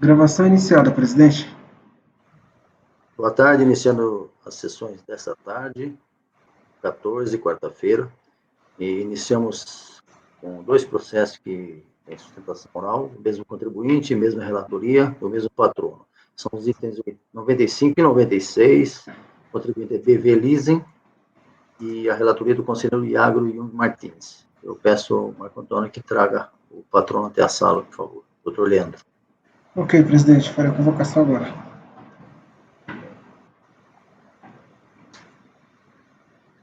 Gravação iniciada, presidente. Boa tarde, iniciando as sessões desta tarde, 14, quarta-feira, e iniciamos com dois processos que têm sustentação oral, o mesmo contribuinte, mesma relatoria, o mesmo patrono. São os itens 95 e 96, o contribuinte é BV Leasing e a relatoria do conselheiro Iagro Jung Martins. Eu peço ao Marco Antônio que traga o patrono até a sala, por favor. Doutor Leandro. Ok, presidente, farei a convocação agora.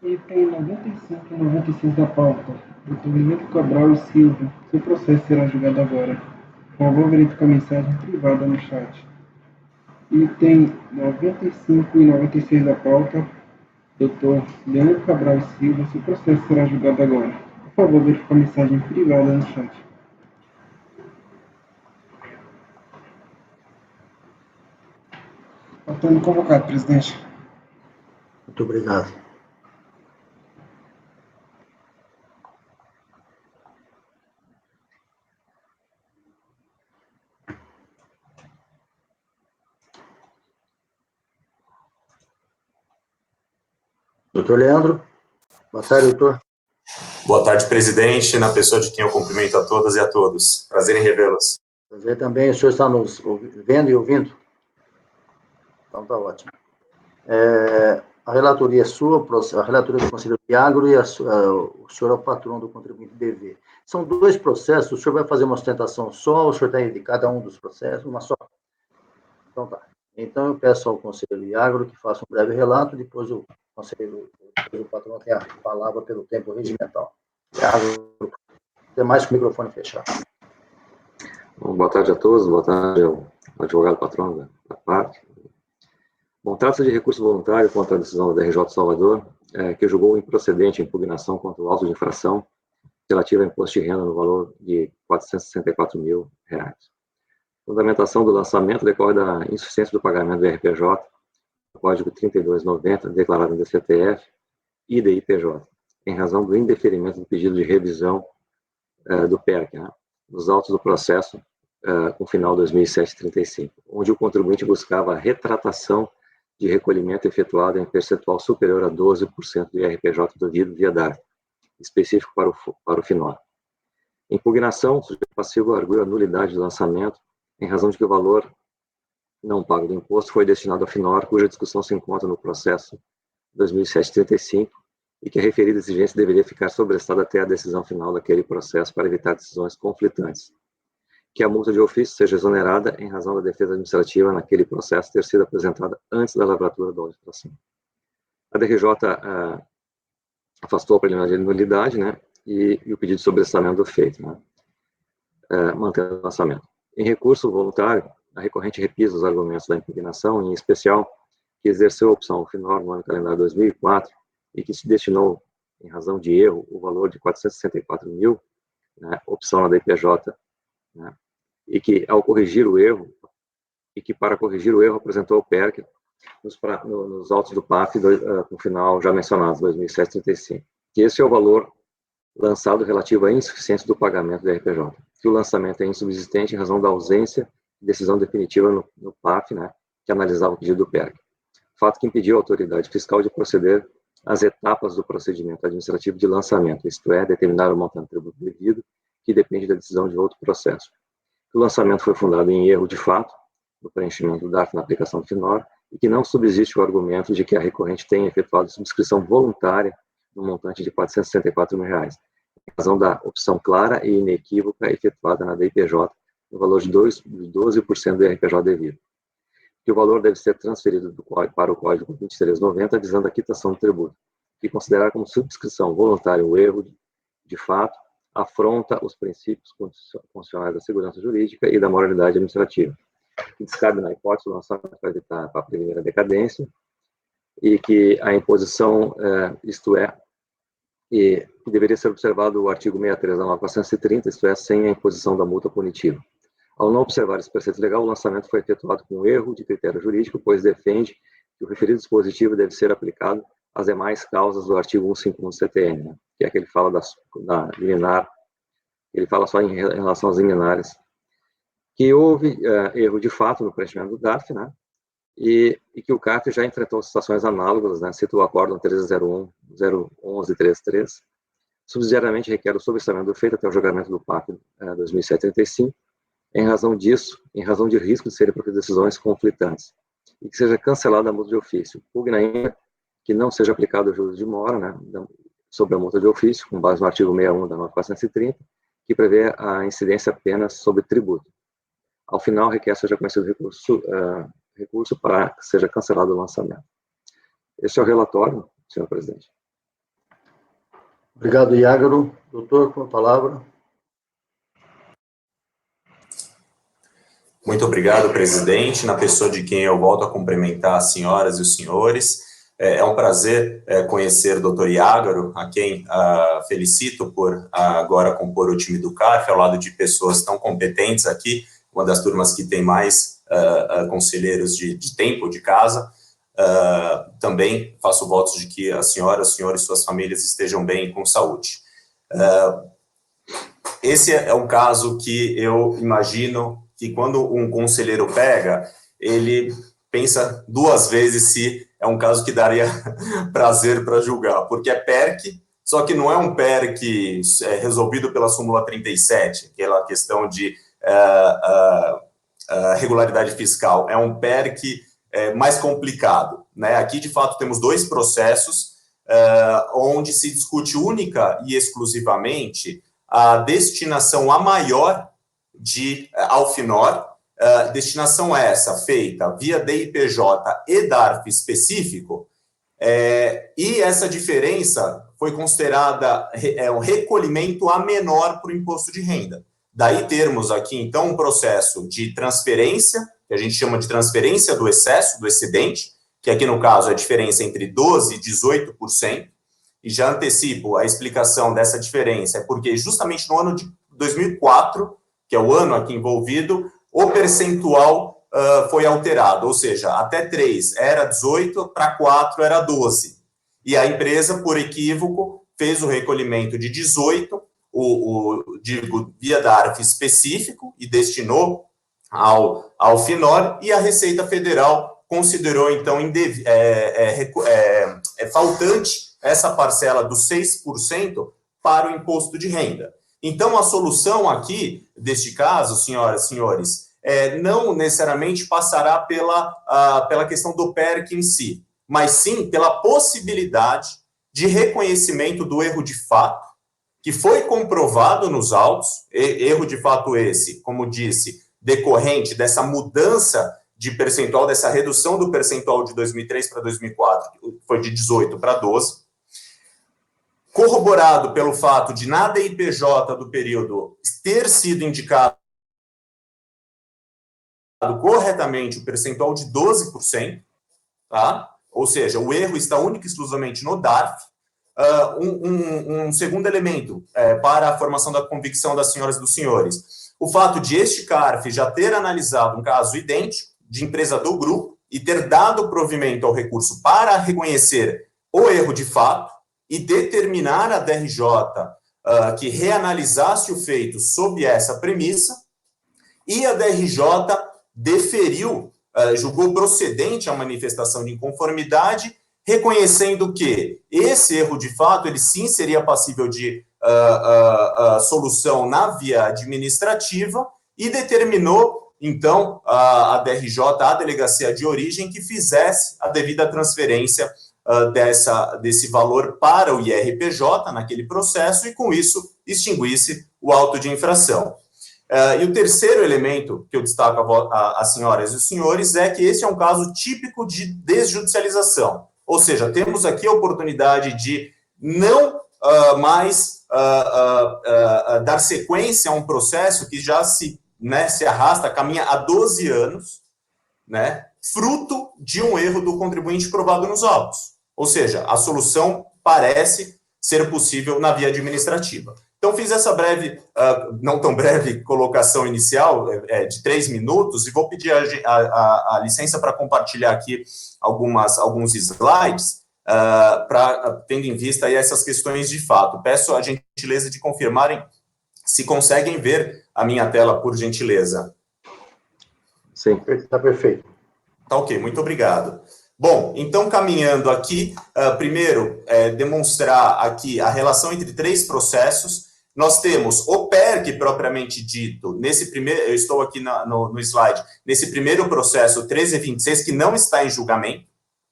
Item 95 e 96 da pauta. Doutor Leandro Cabral e Silva. Seu processo será julgado agora. Por favor, verifique a mensagem privada no chat. Item 95 e 96 da pauta. Doutor Leandro Cabral e Silva. Seu processo será julgado agora. Por favor, verifique a mensagem privada no chat. Patrono convocado, presidente. Muito obrigado. Doutor Leandro. Boa tarde, doutor. Boa tarde, presidente, na pessoa de quem eu cumprimento a todas e a todos. Prazer em revê-los. Prazer também. O senhor está nos vendo e ouvindo? Então, está ótimo. A relatoria é sua, a relatoria do conselheiro Iagro e o senhor é o patrão do contribuinte BV. São dois processos, o senhor vai fazer uma ostentação só, o senhor tem de cada um dos processos, uma só? Então, tá. Então, eu peço ao conselheiro Iagro que faça um breve relato, depois o conselheiro, o patrão tem a palavra pelo tempo regimental. Iagro, tem mais com o microfone fechado. Bom, boa tarde a todos, boa tarde ao advogado patrão da parte. Bom, trata-se de recurso voluntário contra a decisão da DRJ Salvador, que julgou improcedente a impugnação contra o auto de infração relativa a imposto de renda no valor de R$ 464 mil. A fundamentação do lançamento decorre da insuficiência do pagamento do RPJ, código 3290, declarado no DCTF e da IPJ, em razão do indeferimento do pedido de revisão do PERC, nos autos do processo com final 2007-35, onde o contribuinte buscava a retratação de recolhimento efetuado em percentual superior a 12% do IRPJ devido via DARF, específico para o FINOR. Impugnação, o sujeito passivo arguiu a nulidade do lançamento em razão de que o valor não pago do imposto foi destinado ao FINOR, cuja discussão se encontra no processo 2007-35 e que a referida exigência deveria ficar sobrestada até a decisão final daquele processo para evitar decisões conflitantes. Que a multa de ofício seja exonerada em razão da defesa administrativa naquele processo ter sido apresentada antes da lavratura da audição. A DRJ afastou a preliminar de nulidade, e o pedido de sobrestamento do feito, mantendo o lançamento. Em recurso voluntário, a recorrente repisa os argumentos da impugnação, em especial que exerceu a opção FINOR no ano calendário 2004 e que se destinou, em razão de erro, o valor de 464 mil, opção na DPJ, e que, ao corrigir o erro, para corrigir o erro, apresentou o PERC nos autos do PAF, no final já mencionados, 2007-35, que esse é o valor lançado relativo à insuficiência do pagamento do RPJ, que o lançamento é insubsistente em razão da ausência de decisão definitiva no PAF, que analisava o pedido do PERC. Fato que impediu a autoridade fiscal de proceder às etapas do procedimento administrativo de lançamento, isto é, determinar o montante tributo devido, que depende da decisão de outro processo. O lançamento foi fundado em erro de fato, no preenchimento do DARF na aplicação do FINOR, e que não subsiste o argumento de que a recorrente tenha efetuado subscrição voluntária no montante de R$ 464 mil, em razão da opção clara e inequívoca efetuada na DIPJ, no valor de 12% do RPJ devido. Que o valor deve ser transferido para o Código 2390, visando a quitação do tributo, que considerar como subscrição voluntária o erro de fato, afronta os princípios constitucionais da segurança jurídica e da moralidade administrativa, que descabe na hipótese do lançamento para evitar a primeira decadência, e que a imposição, e que deveria ser observado o artigo 63 da norma 430, isto é, sem a imposição da multa punitiva. Ao não observar esse preceito legal, o lançamento foi efetuado com erro de critério jurídico, pois defende que o referido dispositivo deve ser aplicado às demais causas do artigo 151 do CTN, que é que ele fala da liminar, ele fala só em relação às liminares que houve erro de fato no preenchimento do DARF, né? E que o CARF já enfrentou situações análogas, né? Cito o acórdão 1301-01133, subsidiariamente requer o sobrestamento do feito até o julgamento do PAC 2007-35, em razão disso, em razão de risco de serem proferidas decisões conflitantes, e que seja cancelada a multa de ofício. Pugna ainda que não seja aplicado o juros de mora, né, sobre a multa de ofício, com base no artigo 61 da nota 430, que prevê a incidência apenas sobre tributo. Ao final, requer seja conhecido recurso para que seja cancelado o lançamento. Este é o relatório, senhor presidente. Obrigado, Iágaro. Doutor, com a palavra. Muito obrigado, presidente. Na pessoa de quem eu volto a cumprimentar as senhoras e os senhores. É um prazer conhecer o doutor Iágaro, a quem felicito por agora compor o time do CARF, ao lado de pessoas tão competentes aqui, uma das turmas que tem mais conselheiros de tempo de casa. Também faço votos de que as senhoras, os senhores e suas famílias estejam bem e com saúde. Esse é um caso que eu imagino que quando um conselheiro pega, ele pensa duas vezes se é um caso que daria prazer para julgar, porque é PERC, só que não é um PERC resolvido pela súmula 37, aquela questão de regularidade fiscal, é um PERC mais complicado, né? Aqui, de fato, temos dois processos onde se discute única e exclusivamente a destinação a maior de Alfinor, destinação essa feita via DIPJ e DARF específico, e essa diferença foi considerada um recolhimento a menor para o imposto de renda. Daí termos aqui, então, um processo de transferência, que a gente chama de transferência do excesso, do excedente, que aqui no caso é a diferença entre 12% e 18%, e já antecipo a explicação dessa diferença, é porque justamente no ano de 2004, que é o ano aqui envolvido, o percentual foi alterado, ou seja, até 3 era 18, para 4 era 12. E a empresa, por equívoco, fez o recolhimento de 18, digo, via DARF específico, e destinou ao FINOR, e a Receita Federal considerou, então, faltante essa parcela dos 6% para o imposto de renda. Então, a solução aqui, deste caso, senhoras e senhores, não necessariamente passará pela questão do PERC em si, mas sim pela possibilidade de reconhecimento do erro de fato, que foi comprovado nos autos, erro de fato esse, como disse, decorrente dessa mudança de percentual, dessa redução do percentual de 2003 para 2004, que foi de 18 para 12, corroborado pelo fato de na DIPJ do período ter sido indicado corretamente o percentual de 12%, tá? Ou seja, o erro está único e exclusivamente no DARF. Um segundo elemento para a formação da convicção das senhoras e dos senhores, o fato de este CARF já ter analisado um caso idêntico de empresa do grupo e ter dado provimento ao recurso para reconhecer o erro de fato e determinar a DRJ que reanalisasse o feito sob essa premissa, e a DRJ deferiu, julgou procedente a manifestação de inconformidade, reconhecendo que esse erro de fato, ele sim seria passível de solução na via administrativa, e determinou, então, a DRJ, a delegacia de origem, que fizesse a devida transferência desse valor para o IRPJ naquele processo, e com isso extinguisse o auto de infração. E o terceiro elemento que eu destaco às senhoras e os senhores é que esse é um caso típico de desjudicialização, ou seja, temos aqui a oportunidade de não mais dar sequência a um processo que já se arrasta, caminha há 12 anos, né, fruto de um erro do contribuinte provado nos autos. Ou seja, a solução parece ser possível na via administrativa. Então, fiz essa breve, não tão breve, colocação inicial, de 3 minutos, e vou pedir a licença para compartilhar aqui alguns slides, tendo em vista aí essas questões de fato. Peço a gentileza de confirmarem se conseguem ver a minha tela, por gentileza. Sim. Está perfeito. Tá ok, muito obrigado. Bom, então, caminhando aqui, primeiro, demonstrar aqui a relação entre três processos. Nós temos o PERC, propriamente dito, nesse primeiro, eu estou aqui no slide, nesse primeiro processo 1326, que não está em julgamento,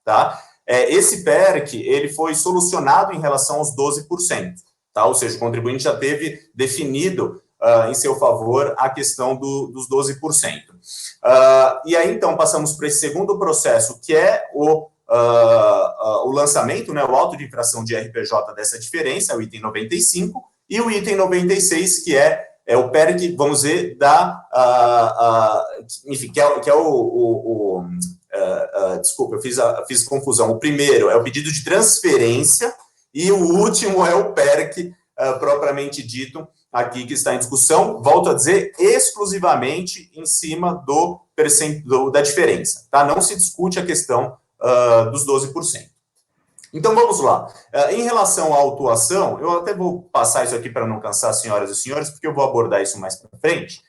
tá? Esse PERC, ele foi solucionado em relação aos 12%, tá? Ou seja, o contribuinte já teve definido em seu favor a questão dos 12%. E aí, então, passamos para esse segundo processo, que é o lançamento, né, o auto de infração de RPJ dessa diferença, o item 95, e o item 96, que é o PERC, vamos dizer, enfim, que é desculpa, eu fiz confusão. O primeiro é o pedido de transferência, e o último é o PERC, propriamente dito, aqui que está em discussão, volto a dizer, exclusivamente em cima da diferença, tá? Não se discute a questão dos 12%. Então, vamos lá. Em relação à autuação, eu até vou passar isso aqui para não cansar as senhoras e senhores, porque eu vou abordar isso mais para frente.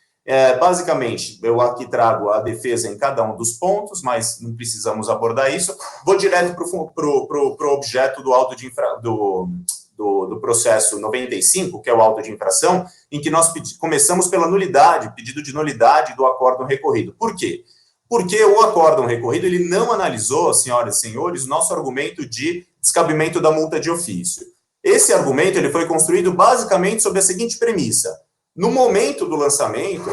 Basicamente, eu aqui trago a defesa em cada um dos pontos, mas não precisamos abordar isso. Vou direto para o objeto do auto de do processo 95, que é o auto de infração, em que nós começamos pela nulidade, pedido de nulidade do acórdão recorrido. Por quê? Porque o acórdão recorrido, ele não analisou, senhoras e senhores, o nosso argumento de descabimento da multa de ofício. Esse argumento, ele foi construído basicamente sobre a seguinte premissa: no momento do lançamento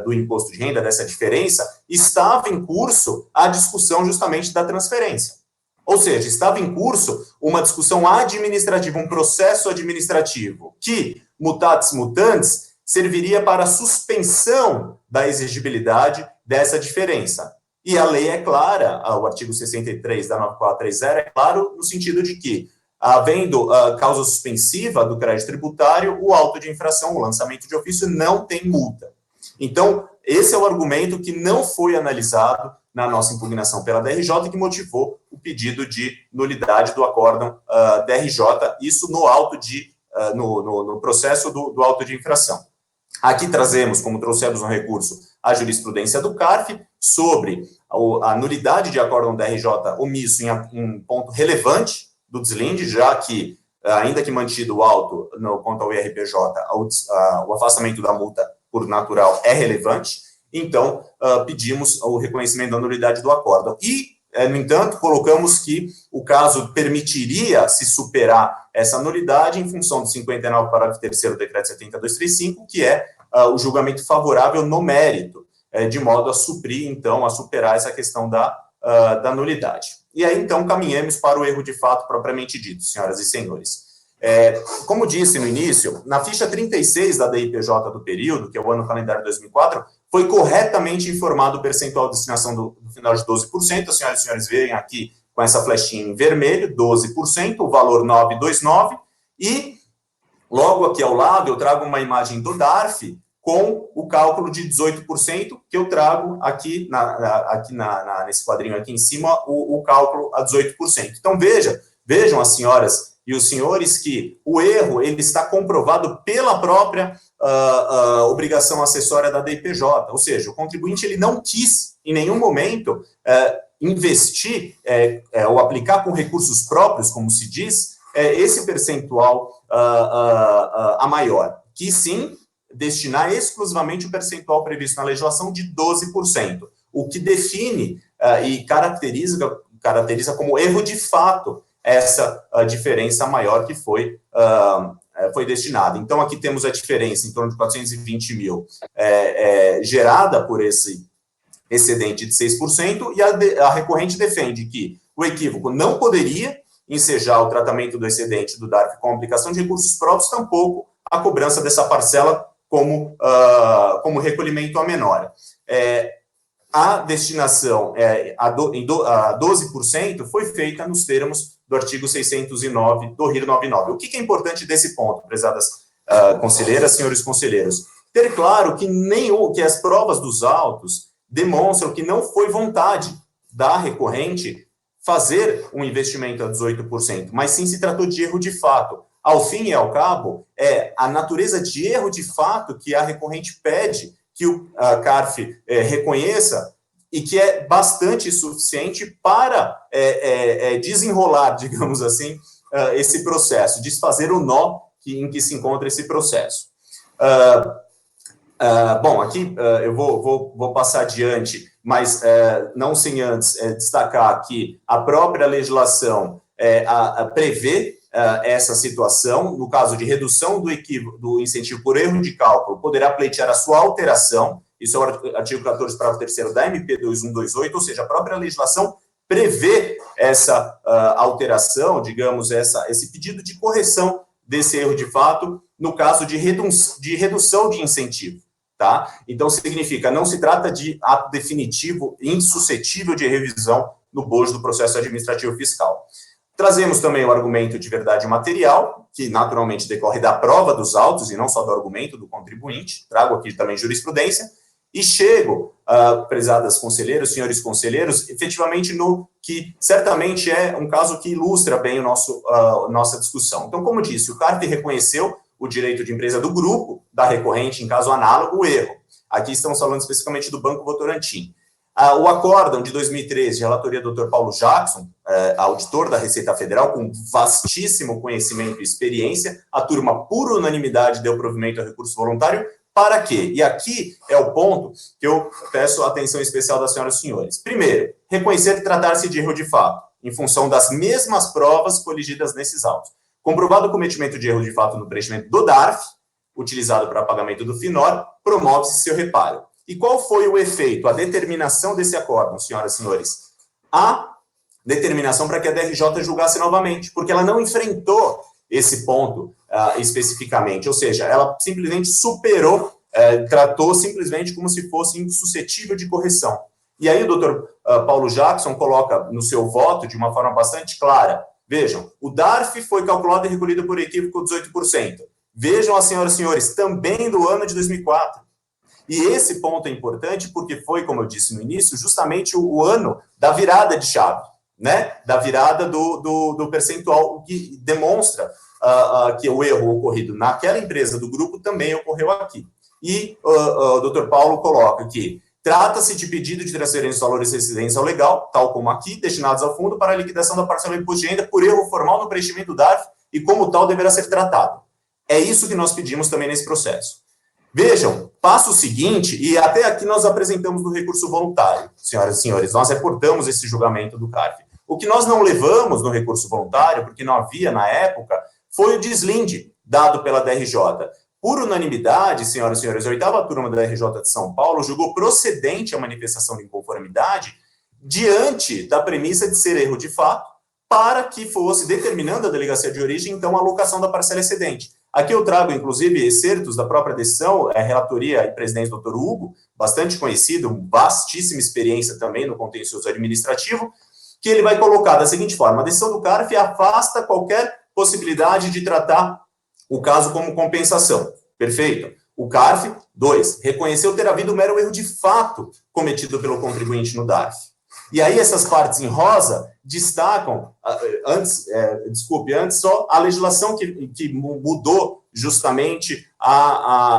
do imposto de renda, dessa diferença, estava em curso a discussão justamente da transferência. Ou seja, estava em curso uma discussão administrativa, um processo administrativo, que, mutatis mutandis, serviria para a suspensão da exigibilidade dessa diferença. E a lei é clara, o artigo 63 da 9430 é claro no sentido de que, havendo causa suspensiva do crédito tributário, o auto de infração, o lançamento de ofício, não tem multa. Então, esse é o argumento que não foi analisado na nossa impugnação pela DRJ, que motivou o pedido de nulidade do acórdão DRJ, isso no processo do auto de infração. Aqui trazemos, como trouxemos no recurso, a jurisprudência do CARF sobre a nulidade de acórdão DRJ omisso em ponto relevante do deslinde, já que, ainda que mantido o auto quanto ao IRPJ, o afastamento da multa por natural é relevante. Então, pedimos o reconhecimento da nulidade do acórdão. E, no entanto, colocamos que o caso permitiria se superar essa nulidade em função do 59, parágrafo 3º do decreto 70235, que é o julgamento favorável no mérito, de modo a suprir, então, a superar essa questão da nulidade. E aí, então, caminhamos para o erro de fato propriamente dito, senhoras e senhores. Como disse no início, na ficha 36 da DIPJ do período, que é o ano calendário 2004, foi corretamente informado o percentual de destinação do final de 12%. As senhoras e senhores veem aqui com essa flechinha em vermelho, 12%, o valor 929, e logo aqui ao lado eu trago uma imagem do DARF com o cálculo de 18%, que eu trago aqui, nesse quadrinho aqui em cima, o cálculo a 18%. Então, vejam as senhoras e os senhores que o erro ele está comprovado pela própria obrigação acessória da DIPJ, ou seja, o contribuinte ele não quis, em nenhum momento, investir ou aplicar com recursos próprios, como se diz, esse percentual a maior, que sim destinar exclusivamente o percentual previsto na legislação de 12%, o que define e caracteriza como erro de fato essa diferença maior que foi destinada. Então, aqui temos a diferença em torno de 420 mil gerada por esse excedente de 6%, e a recorrente defende que o equívoco não poderia ensejar o tratamento do excedente do DARF com aplicação de recursos próprios, tampouco a cobrança dessa parcela como recolhimento a menor. A destinação a 12% foi feita nos termos do artigo 609 do RIR 99. O que é importante desse ponto, prezadas conselheiras, senhores conselheiros? Ter claro que as provas dos autos demonstram que não foi vontade da recorrente fazer um investimento a 18%, mas sim se tratou de erro de fato. Ao fim e ao cabo, é a natureza de erro de fato que a recorrente pede que o CARF reconheça e que é bastante suficiente para desenrolar, digamos assim, esse processo, desfazer o nó em que se encontra esse processo. Bom, aqui eu vou passar adiante, mas não sem antes destacar que a própria legislação prevê essa situação, no caso de redução do incentivo por erro de cálculo, poderá pleitear a sua alteração, isso é o artigo 14, parágrafo 3º da MP 2128, ou seja, a própria legislação prevê essa alteração, digamos, esse pedido de correção desse erro de fato, no caso de redução de incentivo. Tá? Então, significa, não se trata de ato definitivo insuscetível de revisão no bojo do processo administrativo fiscal. Trazemos também o argumento de verdade material, que naturalmente decorre da prova dos autos e não só do argumento do contribuinte. Trago aqui também jurisprudência. E chego, prezadas conselheiros, senhores conselheiros, efetivamente no que certamente é um caso que ilustra bem nossa discussão. Então, como disse, o CARF reconheceu o direito de empresa do grupo, da recorrente, em caso análogo, o erro. Aqui estamos falando especificamente do Banco Votorantim. O acórdão de 2013, de relatoria do Dr. Paulo Jackson, auditor da Receita Federal, com vastíssimo conhecimento e experiência, a turma, por unanimidade, deu provimento ao recurso voluntário. Para quê? E aqui é o ponto que eu peço a atenção especial das senhoras e senhores. Primeiro, reconhecer tratar-se de erro de fato, em função das mesmas provas coligidas nesses autos. Comprovado o cometimento de erro de fato no preenchimento do DARF, utilizado para pagamento do FINOR, promove-se seu reparo. E qual foi o efeito, a determinação desse acórdão, senhoras e senhores? A determinação para que a DRJ julgasse novamente, porque ela não enfrentou esse ponto especificamente, ou seja, ela simplesmente superou, tratou simplesmente como se fosse insuscetível de correção. E aí o doutor Paulo Jackson coloca no seu voto, de uma forma bastante clara, vejam, o DARF foi calculado e recolhido por equívoco 18%. Vejam, as senhoras e senhores, também do ano de 2004. E esse ponto é importante porque foi, como eu disse no início, justamente o ano da virada de chave, né? Da virada do percentual, o que demonstra que o erro ocorrido naquela empresa do grupo também ocorreu aqui. E o doutor Paulo coloca que trata-se de pedido de transferência de valores residencial legal, tal como aqui, destinados ao fundo para a liquidação da parcela do imposto de renda por erro formal no preenchimento do DARF e, como tal, deverá ser tratado. É isso que nós pedimos também nesse processo. Vejam, passo seguinte, e até aqui nós apresentamos no recurso voluntário, senhoras e senhores, nós reportamos esse julgamento do CARF. O que nós não levamos no recurso voluntário, porque não havia na época, foi o deslinde dado pela DRJ. Por unanimidade, senhoras e senhores, a 8ª turma da DRJ de São Paulo julgou procedente a manifestação de inconformidade diante da premissa de ser erro de fato, para que fosse determinando a delegacia de origem, então, a alocação da parcela excedente. Aqui eu trago, inclusive, excertos da própria decisão, relatoria e presidente Dr. Hugo, bastante conhecido, vastíssima experiência também no contencioso administrativo, que ele vai colocar da seguinte forma: a decisão do CARF afasta qualquer possibilidade de tratar o caso como compensação. Perfeito? O CARF, 2, reconheceu ter havido um mero erro de fato cometido pelo contribuinte no DARF. E aí essas partes em rosa destacam, antes só a legislação que mudou justamente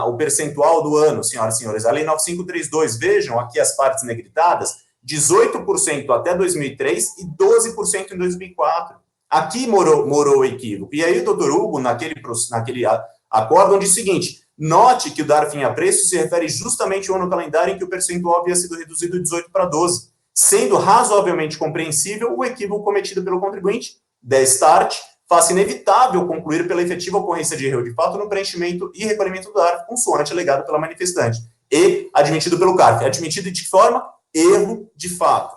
o percentual do ano, senhoras e senhores. A Lei 9532, vejam aqui as partes negritadas, 18% até 2003 e 12% em 2004. Aqui morou o equívoco. E aí o doutor Hugo, naquele acórdão, diz o seguinte: note que o DARF em apreço se refere justamente ao ano calendário em que o percentual havia sido reduzido de 18 para 12, sendo razoavelmente compreensível o equívoco cometido pelo contribuinte. Destarte, faz inevitável concluir pela efetiva ocorrência de erro de fato no preenchimento e recolhimento do DARF, consoante alegado pela manifestante, e admitido pelo CARF. Admitido de que forma? Erro de fato.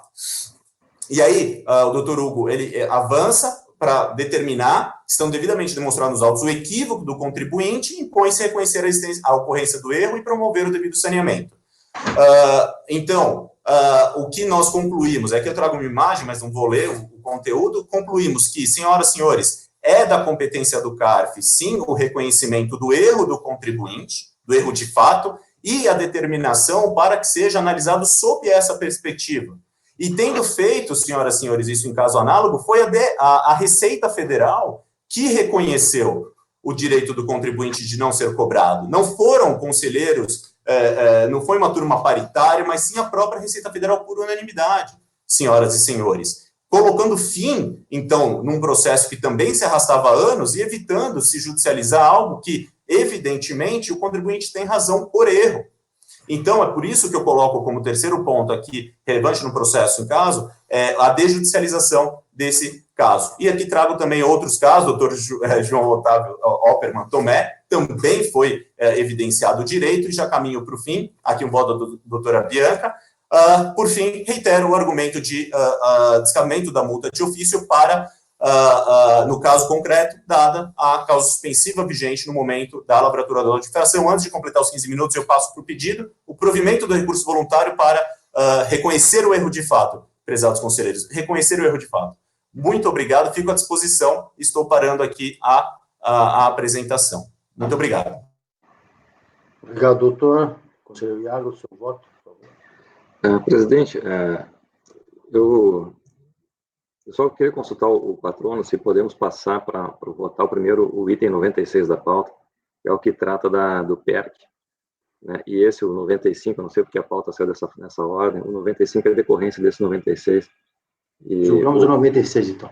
E aí, o doutor Hugo, ele avança para determinar, estão devidamente demonstrados nos autos, o equívoco do contribuinte e impõe-se a reconhecer a ocorrência do erro e promover o devido saneamento. Então, o que nós concluímos, aqui eu trago uma imagem, mas não vou ler o conteúdo, concluímos que, senhoras e senhores, é da competência do CARF, sim, o reconhecimento do erro do contribuinte, do erro de fato, e a determinação para que seja analisado sob essa perspectiva. E tendo feito, senhoras e senhores, isso em caso análogo, foi a Receita Federal que reconheceu o direito do contribuinte de não ser cobrado. Não foram conselheiros não foi uma turma paritária, mas sim a própria Receita Federal por unanimidade, senhoras e senhores. Colocando fim, então, num processo que também se arrastava há anos e evitando se judicializar algo que, evidentemente, o contribuinte tem razão por erro. Então, é por isso que eu coloco como terceiro ponto aqui, relevante no processo em caso, a desjudicialização desse caso. E aqui trago também outros casos, doutor João Otávio Opperman Tomé, também foi evidenciado o direito, e já caminho para o fim, aqui um voto da doutora Bianca. Por fim, reitero o argumento de descabimento da multa de ofício para, no caso concreto, dada a causa suspensiva vigente no momento da lavratura da notificação. Antes de completar os 15 minutos, eu passo para o pedido, o provimento do recurso voluntário para reconhecer o erro de fato, prezados conselheiros, reconhecer o erro de fato. Muito obrigado, fico à disposição, estou parando aqui a apresentação. Muito obrigado. Obrigado, doutor. Conselheiro Iago, o seu voto, por favor. Presidente, eu só queria consultar o patrono se podemos passar para votar primeiro o item 96 da pauta, que é o que trata do PERC, né? E esse, o 95, eu não sei porque a pauta saiu nessa ordem, o 95 é decorrência desse 96. Julgamos o 96, então.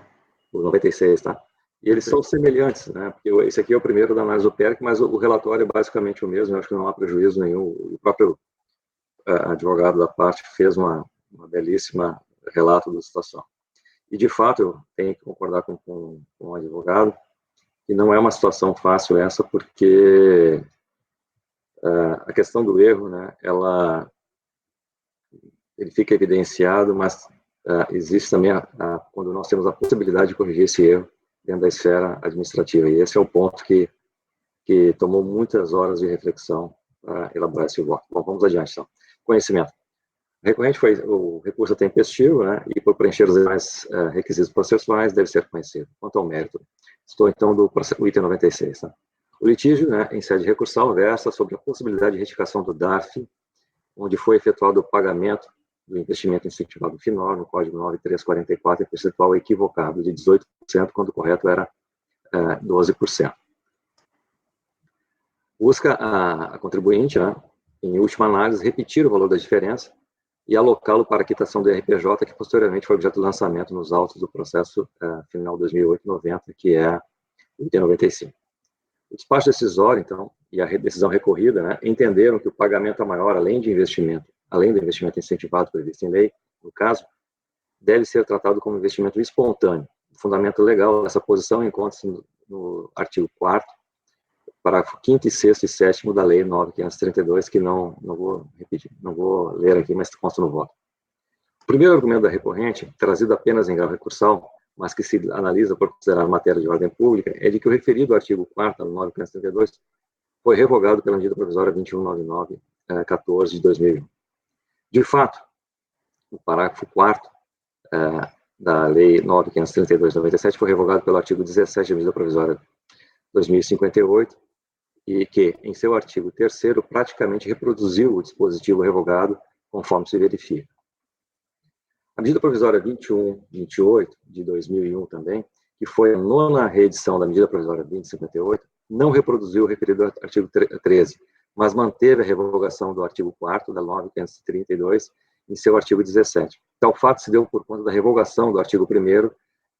O 96, tá? E eles são semelhantes, né? Porque esse aqui é o primeiro da análise do PERC, mas o relatório é basicamente o mesmo, eu acho que não há prejuízo nenhum. O próprio advogado da parte fez uma belíssima relato da situação. E, de fato, eu tenho que concordar com o advogado, que não é uma situação fácil essa, porque a questão do erro, né, ele fica evidenciado, mas existe também, quando nós temos a possibilidade de corrigir esse erro dentro da esfera administrativa. E esse é o ponto que tomou muitas horas de reflexão para elaborar esse voto. Bom, vamos adiante, então. Conhecimento. O recurso é tempestivo, né, e por preencher os demais requisitos processuais deve ser conhecido. Quanto ao mérito, estou então do item 96. Tá? O litígio, né, em sede recursal, versa sobre a possibilidade de retificação do DARF, onde foi efetuado o pagamento do investimento incentivado FINOR, no Código 9344, em percentual equivocado de 18%, quando o correto era 12%. Busca a contribuinte, né, em última análise, repetir o valor da diferença e alocá-lo para a quitação do RPJ, que posteriormente foi objeto do lançamento nos autos do processo final 2008-90, que é o item 95. O despacho decisório, então, e a decisão recorrida, né, entenderam que o pagamento a maior, além do investimento incentivado previsto em lei, no caso, deve ser tratado como investimento espontâneo. O fundamento legal dessa posição encontra-se no artigo 4º, parágrafo 5º, 6º e 7º da Lei 9.532, que não vou repetir, não vou ler aqui, mas consta no voto. O primeiro argumento da recorrente, trazido apenas em grau recursal, mas que se analisa por considerar matéria de ordem pública, é de que o referido artigo 4º da 9.532 foi revogado pela medida provisória 2199/14 de 2001. De fato, o parágrafo 4º da Lei 9.532/97 foi revogado pelo artigo 17 da medida provisória 2058, e que, em seu artigo 3º, praticamente reproduziu o dispositivo revogado, conforme se verifica. A medida provisória 2128, de 2001 também, que foi a 9ª reedição da medida provisória 2058, não reproduziu o referido artigo 13, mas manteve a revogação do artigo 4º da 9.532 em seu artigo 17. Tal fato se deu por conta da revogação do artigo 1º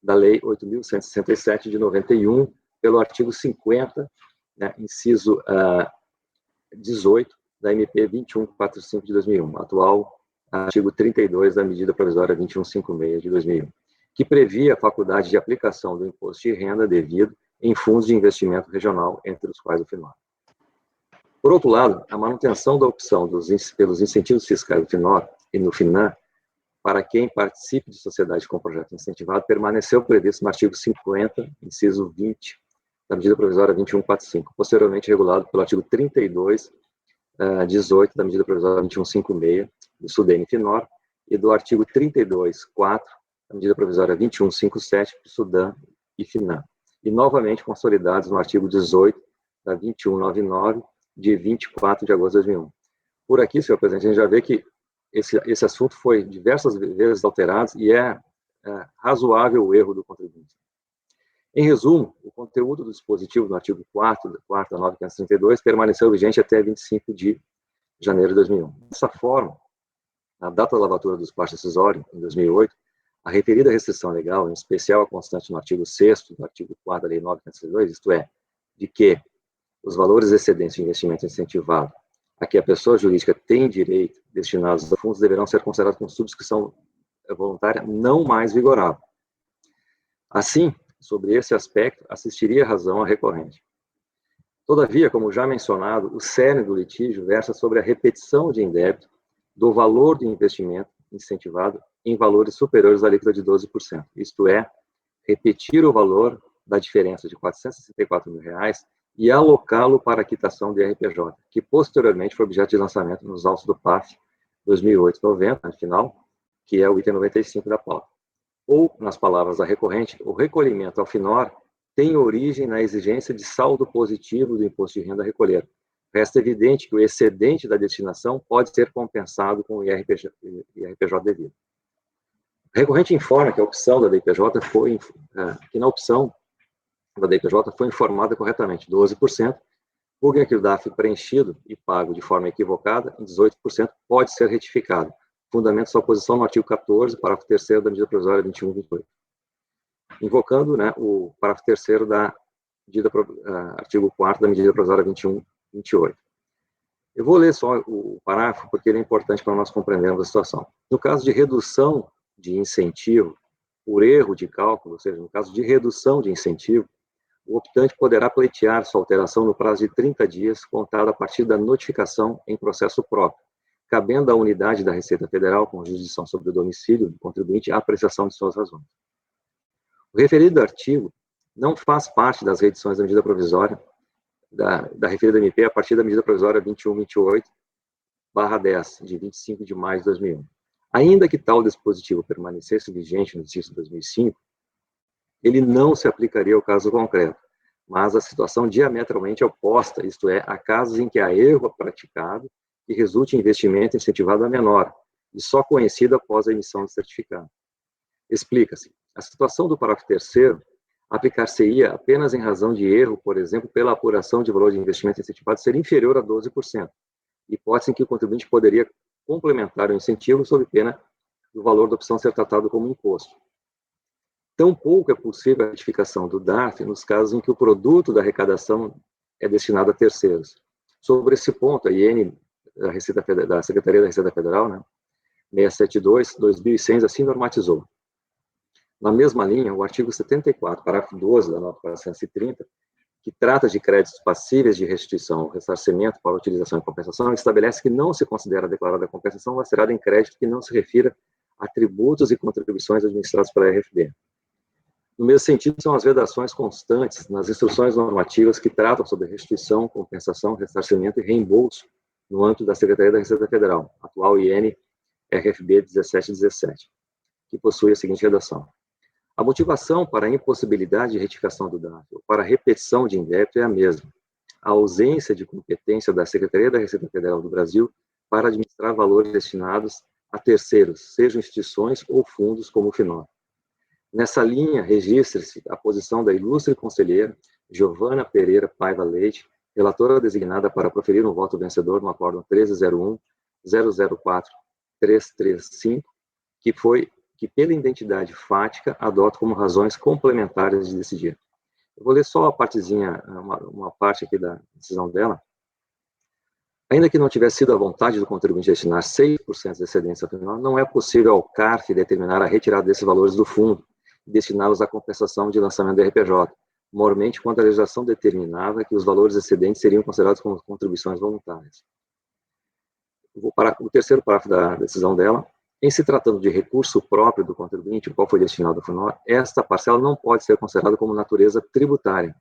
da Lei 8.167, de 91, pelo artigo 50, né, inciso 18 da MP 2145 de 2001, atual artigo 32 da medida provisória 2156 de 2001, que previa a faculdade de aplicação do imposto de renda devido em fundos de investimento regional, entre os quais o FINOR. Por outro lado, a manutenção da opção pelos incentivos fiscais do FINOR e no FINAM para quem participe de sociedade com projeto incentivado permaneceu previsto no artigo 50, inciso 20, da medida provisória 2145, posteriormente regulado pelo artigo 32, 18 da medida provisória 2156 do SUDENE-FINOR e do artigo 32, 4 da medida provisória 2157 do SUDAM e FINAM, e novamente consolidados no artigo 18 da 2199 de 24 de agosto de 2001. Por aqui, senhor presidente, a gente já vê que esse assunto foi diversas vezes alterado e é razoável o erro do contribuinte. Em resumo, o conteúdo do dispositivo no artigo 4º da 9.532 permaneceu vigente até 25 de janeiro de 2001. Dessa forma, na data da lavatura dos partes decisórios, em 2008, a referida restrição legal, em especial a constante no artigo 6º do artigo 4º da Lei 9.502, isto é, de que os valores excedentes de investimento incentivado a que a pessoa jurídica tem direito destinados a fundos deverão ser considerados como subscrição voluntária não mais vigorável. Assim, sobre esse aspecto, assistiria a razão a recorrente. Todavia, como já mencionado, o cerne do litígio versa sobre a repetição de indébito do valor do investimento incentivado em valores superiores à alíquota de 12%, isto é, repetir o valor da diferença de R$ 464 mil e alocá-lo para a quitação de RPJ, que posteriormente foi objeto de lançamento nos autos do PAF 2008-90, final, que é o item 95 da pauta. Ou, nas palavras da recorrente, o recolhimento ao FINOR tem origem na exigência de saldo positivo do imposto de renda a recolher. Resta evidente que o excedente da destinação pode ser compensado com o IRPJ devido. A recorrente informa que a opção da DIPJ foi, que na opção da DIPJ foi informada corretamente, 12%, porque que o DAF preenchido e pago de forma equivocada, em 18%, pode ser retificado. Fundamento sua posição no artigo 14, parágrafo 3º da medida provisória 21/28. Invocando, né, o parágrafo 3º da medida, artigo 4º da medida provisória 21/28. Eu vou ler só o parágrafo porque ele é importante para nós compreendermos a situação. No caso de redução de incentivo por erro de cálculo, ou seja, no caso de redução de incentivo, o optante poderá pleitear sua alteração no prazo de 30 dias, contado a partir da notificação em processo próprio, cabendo à unidade da Receita Federal, com jurisdição sobre o domicílio do contribuinte, a apreciação de suas razões. O referido artigo não faz parte das reedições da medida provisória da referida MP a partir da medida provisória 21/28/10, de 25 de maio de 2001. Ainda que tal dispositivo permanecesse vigente no exercício de 2005, ele não se aplicaria ao caso concreto, mas à situação diametralmente oposta, isto é, a casos em que há erro praticado e resulte em investimento incentivado a menor, e só conhecido após a emissão do certificado. Explica-se. A situação do parágrafo 3º aplicar-se-ia apenas em razão de erro, por exemplo, pela apuração de valor de investimento incentivado ser inferior a 12%, hipótese em que o contribuinte poderia complementar o incentivo sob pena do valor da opção ser tratado como imposto. Tampouco é possível a retificação do DARF nos casos em que o produto da arrecadação é destinado a terceiros. Sobre esse ponto, a IN da Secretaria da Receita Federal, né, 672/2006, assim normatizou. Na mesma linha, o artigo 74, parágrafo 12 da nota 430, que trata de créditos passíveis de restituição ou ressarcimento para utilização e compensação, estabelece que não se considera declarada a compensação lacerada em crédito que não se refira a tributos e contribuições administrados pela RFB. No mesmo sentido, são as vedações constantes nas instruções normativas que tratam sobre restituição, compensação, ressarcimento e reembolso no âmbito da Secretaria da Receita Federal, atual IN RFB 1717, que possui a seguinte redação. A motivação para a impossibilidade de retificação do DARF ou para a repetição de indébito é a mesma. A ausência de competência da Secretaria da Receita Federal do Brasil para administrar valores destinados a terceiros, sejam instituições ou fundos como o FINOR. Nessa linha, registra-se a posição da ilustre conselheira Giovana Pereira Paiva Leite, relatora designada para proferir um voto vencedor no acórdão 1301-004-335, que pela identidade fática adota como razões complementares de decidir. Eu vou ler só a partezinha, uma parte aqui da decisão dela. Ainda que não tivesse sido a vontade do contribuinte destinar 6% de excedência final, não é possível ao CARF determinar a retirada desses valores do fundo e destiná-los à compensação de lançamento do RPJ, mormente quando a legislação determinava que os valores excedentes seriam considerados como contribuições voluntárias. Eu vou para o terceiro parágrafo da decisão dela. Em se tratando de recurso próprio do contribuinte, o qual foi destinado ao FINOR, esta parcela não pode ser considerada como natureza tributária.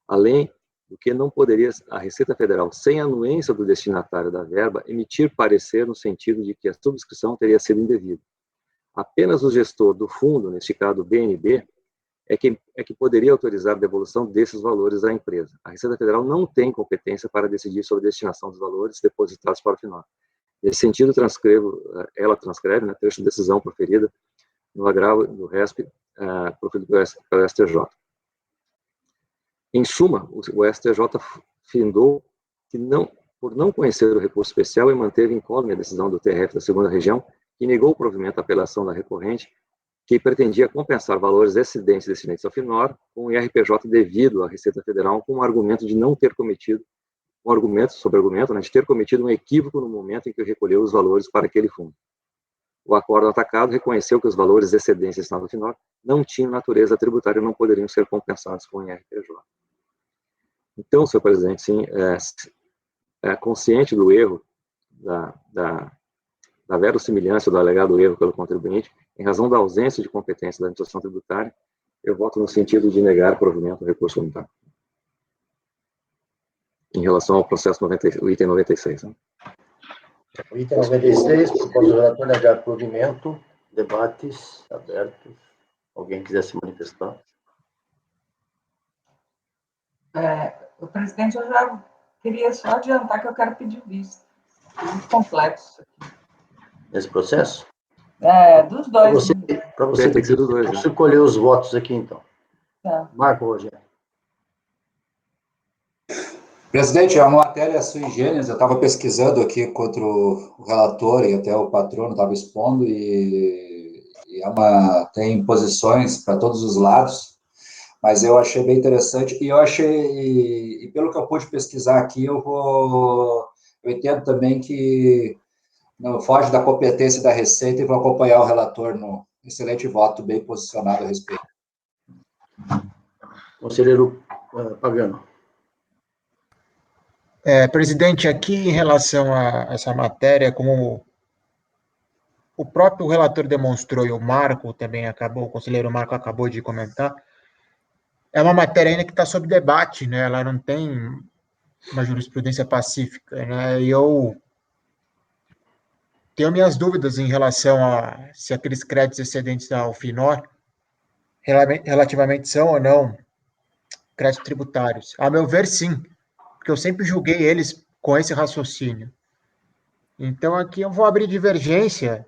Além do que não poderia a Receita Federal, sem anuência do destinatário da verba, emitir parecer no sentido de que a subscrição teria sido indevida. Apenas o gestor do fundo, neste caso o BNB, é que poderia autorizar a devolução desses valores à empresa. A Receita Federal não tem competência para decidir sobre a destinação dos valores depositados para o FINOR. Nesse sentido, ela transcreve, né, trecho de decisão proferida no agravo do RESP, proferido pelo STJ. Em suma, o STJ findou que não por não conhecer o recurso especial e manteve incólume a decisão do TRF da segunda região, que negou o provimento à apelação da recorrente, que pretendia compensar valores excedentes destinantes ao FINOR com o IRPJ devido à Receita Federal, com o argumento de não ter cometido, né, de ter cometido um equívoco no momento em que recolheu os valores para aquele fundo. O acordo atacado reconheceu que os valores excedentes destinados ao FINOR não tinham natureza tributária e não poderiam ser compensados com o IRPJ. Então, senhor presidente, sim, consciente do erro, da verossimilhança do alegado erro pelo contribuinte, em razão da ausência de competência da administração tributária, eu voto no sentido de negar provimento do recurso unitário. Em relação ao processo o item 96. Né? O item 96, proposta do relator negar provimento, debates abertos. Alguém quiser se manifestar? O presidente, eu já queria só adiantar que eu quero pedir vista. Muito complexo isso aqui. Nesse processo? Dos dois. Para você tem que ser dos dois. Você colher os votos aqui, então. Tá. Marco, Rogério. Presidente, é uma matéria sui generis, eu estava pesquisando aqui contra o relator e até o patrono estava expondo, e tem posições para todos os lados, mas eu achei bem interessante, e pelo que eu pude pesquisar aqui, eu entendo também que não foge da competência da Receita e vou acompanhar o relator no excelente voto, bem posicionado a respeito. Conselheiro Pagano. Presidente, aqui em relação a essa matéria, como o próprio relator demonstrou e o Marco também o conselheiro Marco acabou de comentar, é uma matéria ainda que está sob debate, né? Ela não tem uma jurisprudência pacífica, né? E eu tenho minhas dúvidas em relação a se aqueles créditos excedentes ao FINOR relativamente são ou não créditos tributários. A meu ver, sim, porque eu sempre julguei eles com esse raciocínio. Então, aqui eu vou abrir divergência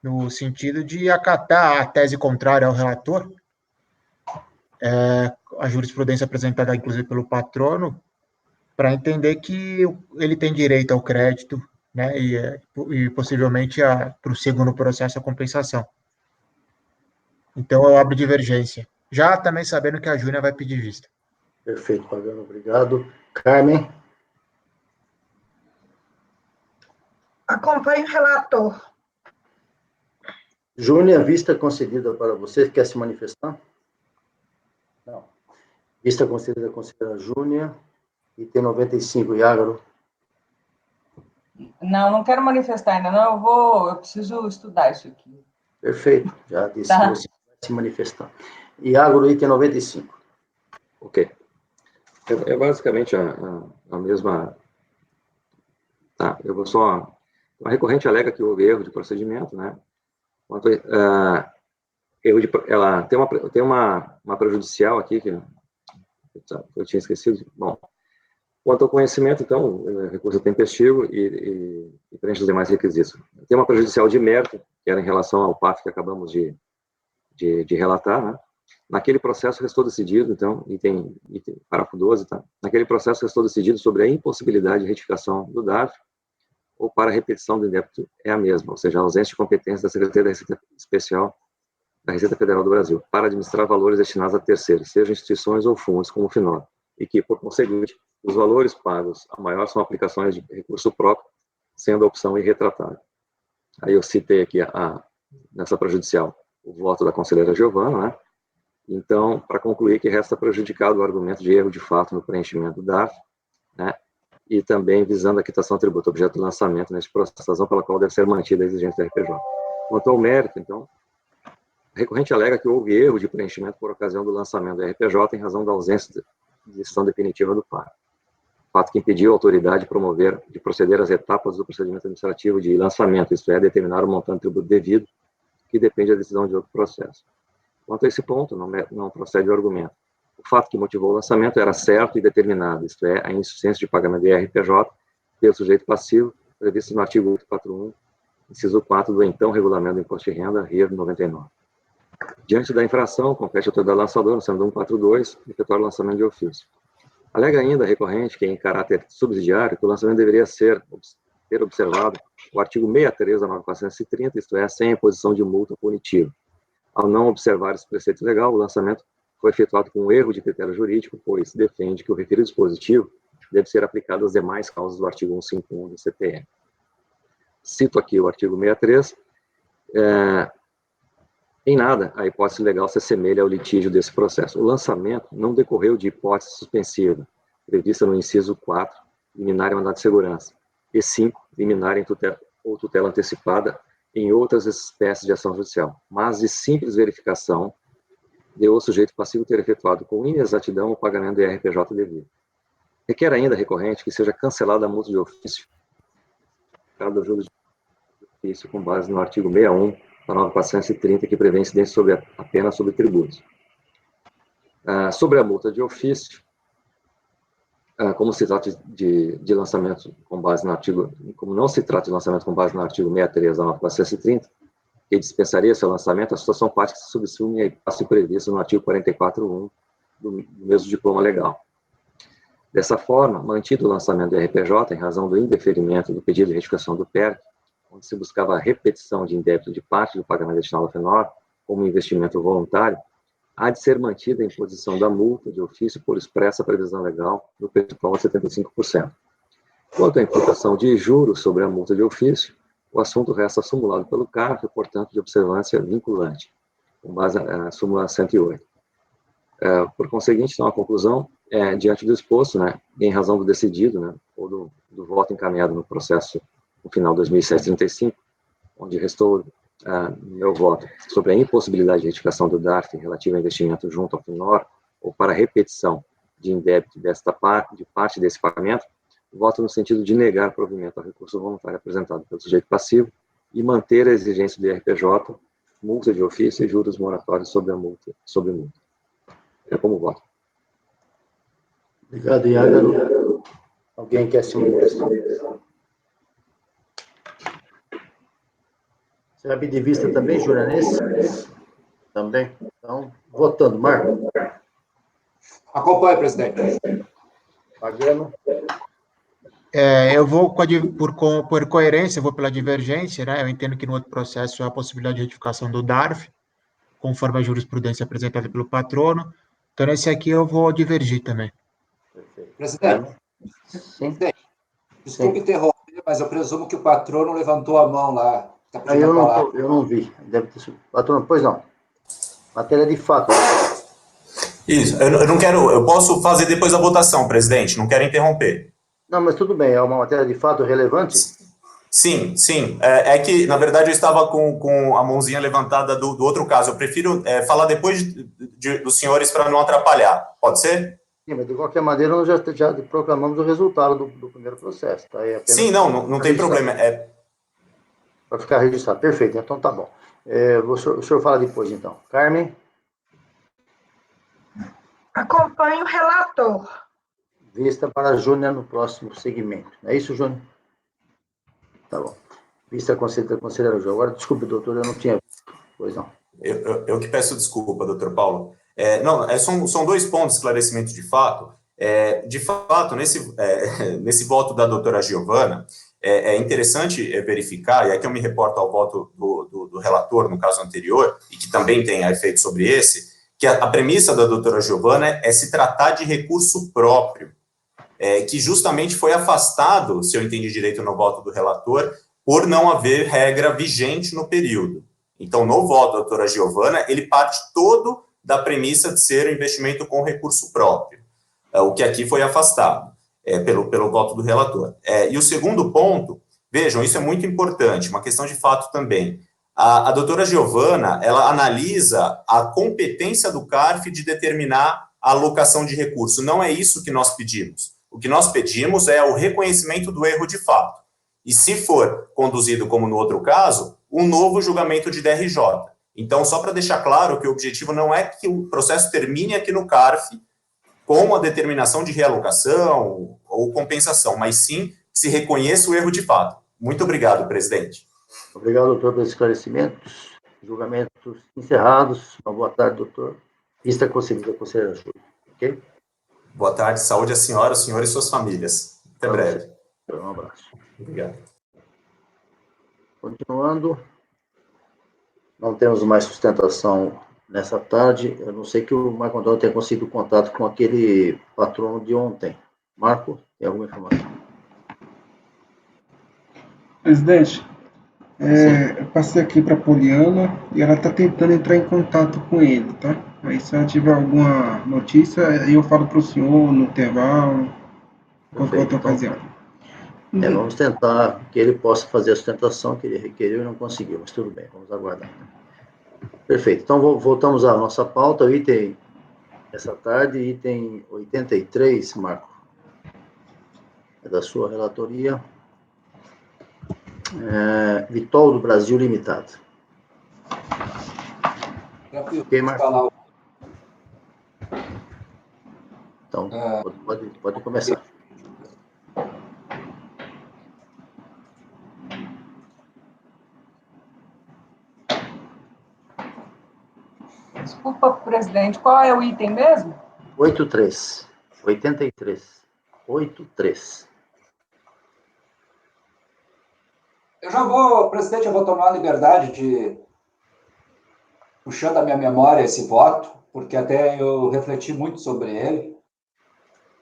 no sentido de acatar a tese contrária ao relator, a jurisprudência apresentada, inclusive, pelo patrono, para entender que ele tem direito ao crédito, né, e possivelmente prossiga no processo a compensação. Então, eu abro divergência. Já também sabendo que a Júnia vai pedir vista. Perfeito, Pagano, obrigado. Carmen? Acompanhe o relator. Júnia, vista concedida para você. Quer se manifestar? Não. Vista concedida à conselheira Júnia. Item 95, Iágaro. Não quero manifestar ainda, não. Eu preciso estudar isso aqui. Perfeito, já disse que você vai se manifestar. Iágaro, item 95. Ok. É basicamente a mesma... Tá, eu vou só... A recorrente alega que houve erro de procedimento, né? Ela tem uma prejudicial aqui que eu tinha esquecido. Bom, quanto ao conhecimento, então, o recurso é tempestivo e preenche os demais requisitos. Tem uma prejudicial de mérito, que era em relação ao PAF que acabamos de relatar, né? Naquele processo restou decidido, então, item parágrafo 12, tá? Naquele processo restou decidido sobre a impossibilidade de retificação do DARF ou para a repetição do débito é a mesma, ou seja, a ausência de competência da Secretaria da Receita Especial da Receita Federal do Brasil para administrar valores destinados a terceiros, sejam instituições ou fundos, como o FINOR, e que, por conseguinte, os valores pagos a maior são aplicações de recurso próprio, sendo a opção irretratável. Aí eu citei aqui, nessa prejudicial, o voto da conselheira Giovana, né? Então, para concluir que resta prejudicado o argumento de erro de fato no preenchimento do DARF, né? E também visando a quitação tributo objeto do lançamento neste processo, razão pela qual deve ser mantida a exigência do RPJ. Quanto ao mérito, então, a recorrente alega que houve erro de preenchimento por ocasião do lançamento do RPJ em razão da ausência de decisão definitiva do PAR. Fato que impediu a autoridade de proceder às etapas do procedimento administrativo de lançamento, isto é, determinar o montante de tributo devido, que depende da decisão de outro processo. Quanto a esse ponto, não procede o argumento. O fato que motivou o lançamento era certo e determinado, isto é, a insuficiência de pagamento de RPJ pelo sujeito passivo, previsto no artigo 841, inciso 4 do então Regulamento do Imposto de Renda, RIR 99. Diante da infração, compete à autoridade lançadora, no 142, efetuar o lançamento de ofício. Alega ainda a recorrente que, em caráter subsidiário, que o lançamento deveria ter observado o artigo 63 da 9430, isto é, sem imposição de multa punitiva. Ao não observar esse preceito legal, o lançamento foi efetuado com um erro de critério jurídico, pois defende que o referido dispositivo deve ser aplicado às demais causas do artigo 151 do CPM. Cito aqui o artigo 63. Em nada, a hipótese legal se assemelha ao litígio desse processo. O lançamento não decorreu de hipótese suspensiva, prevista no inciso 4, liminar em mandado de segurança, e 5, liminar em tutela antecipada em outras espécies de ação judicial, mas de simples verificação de o sujeito passivo ter efetuado com inexatidão o pagamento do IRPJ devido. Requer ainda recorrente que seja cancelada a multa de ofício, cada juros de ofício com base no artigo 61 da 9430, que prevê incidência apenas sobre tributos. Sobre a multa de ofício, como se trata de lançamento com base no artigo, como não se trata de lançamento com base no artigo 63 da 9430, que dispensaria seu lançamento, a situação prática se subsume a hipótese prevista no artigo 44.1 do mesmo diploma legal. Dessa forma, mantido o lançamento do RPJ em razão do indeferimento do pedido de retificação do PERC, onde se buscava a repetição de indébito de parte do pagamento destinado ao FENOR como investimento voluntário, há de ser mantida a imposição da multa de ofício por expressa previsão legal do percentual de 75%. Quanto à imputação de juros sobre a multa de ofício, o assunto resta acumulado pelo CARF e, portanto, de observância vinculante, com base na súmula 108. Por conseguinte, então, a conclusão diante do exposto, em razão do decidido, ou do voto encaminhado no processo no final de 2007-35, onde restou meu voto sobre a impossibilidade de retificação do DARF relativo a investimento junto ao FINOR ou para repetição de indébito de parte desse pagamento, voto no sentido de negar provimento ao recurso voluntário apresentado pelo sujeito passivo e manter a exigência do IRPJ, multa de ofício e juros moratórios sobre a multa. É como voto. Obrigado, Iágaro. Alguém quer se manifestar? Você vai pedir vista também, Júnior, nesse? Também. Então, votando. Marco? Acompanhe, presidente. Pagano? Eu vou, por coerência, eu vou pela divergência, Eu entendo que no outro processo há a possibilidade de retificação do DARF, conforme a jurisprudência apresentada pelo patrono. Então, nesse aqui eu vou divergir também. Perfeito. Presidente, Sim. desculpe interromper, mas eu presumo que o patrono levantou a mão lá. Tá pedindo Eu a palavra. não vi. Deve ter sido. Patrono, pois não. Matéria de fato. Isso, eu não quero, eu posso fazer depois a votação, presidente, não quero interromper. Não, mas tudo bem, é uma matéria de fato relevante? Sim. É que, na verdade, eu estava com a mãozinha levantada do outro caso. Eu prefiro falar depois dos senhores para não atrapalhar. Pode ser? Sim, mas de qualquer maneira, nós já proclamamos o resultado do primeiro processo. Tá? Sim, não tem problema. Para ficar registrado. Perfeito, então tá bom. O senhor fala depois, então. Carmen? Acompanhe o relator. Vista para Júnior no próximo segmento. É isso, Júnior? Tá bom. Vista considera o jogo. Agora, desculpe, doutor, eu não tinha... Pois não. Eu que peço desculpa, doutor Paulo. São dois pontos de esclarecimento de fato. De fato, nesse voto da doutora Giovana, é interessante verificar, e aqui eu me reporto ao voto do relator no caso anterior, e que também tem efeito sobre esse, que a premissa da doutora Giovana é se tratar de recurso próprio, que justamente foi afastado, se eu entendi direito no voto do relator, por não haver regra vigente no período. Então, no voto da doutora Giovana, ele parte todo da premissa de ser um investimento com recurso próprio, o que aqui foi afastado pelo voto do relator. E o segundo ponto, vejam, isso é muito importante, uma questão de fato também. A doutora Giovana, ela analisa a competência do CARF de determinar a alocação de recurso. Não é isso que nós pedimos. O que nós pedimos é o reconhecimento do erro de fato. E se for conduzido, como no outro caso, um novo julgamento de DRJ. Então, só para deixar claro que o objetivo não é que o processo termine aqui no CARF com a determinação de realocação ou compensação, mas sim que se reconheça o erro de fato. Muito obrigado, presidente. Obrigado, doutor, pelos esclarecimentos. Julgamentos encerrados. Uma boa tarde, doutor. Vista concedida, conselheira Júlia. Ok? Boa tarde, saúde à senhora, o senhor e suas famílias. Até breve. Um abraço. Obrigado. Continuando, não temos mais sustentação nessa tarde. Eu não sei que o Marco Antônio tenha conseguido contato com aquele patrono de ontem. Marco, tem alguma informação? Presidente, eu passei aqui para a Poliana e ela está tentando entrar em contato com ele, tá? Aí se ela tiver alguma notícia, aí eu falo para o senhor no intervalo, qualquer outra ocasião. Vamos tentar que ele possa fazer a sustentação que ele requeriu e não conseguiu, mas tudo bem, vamos aguardar. Perfeito, então voltamos à nossa pauta, o item, essa tarde, item 83, Marco, é da sua relatoria. Vitol do Brasil Limitado. Ok, Marco? Então, pode começar. Desculpa, presidente, qual é o item mesmo? 83. 83. Presidente, eu vou tomar a liberdade de, puxando a minha memória esse voto, porque até eu refleti muito sobre ele,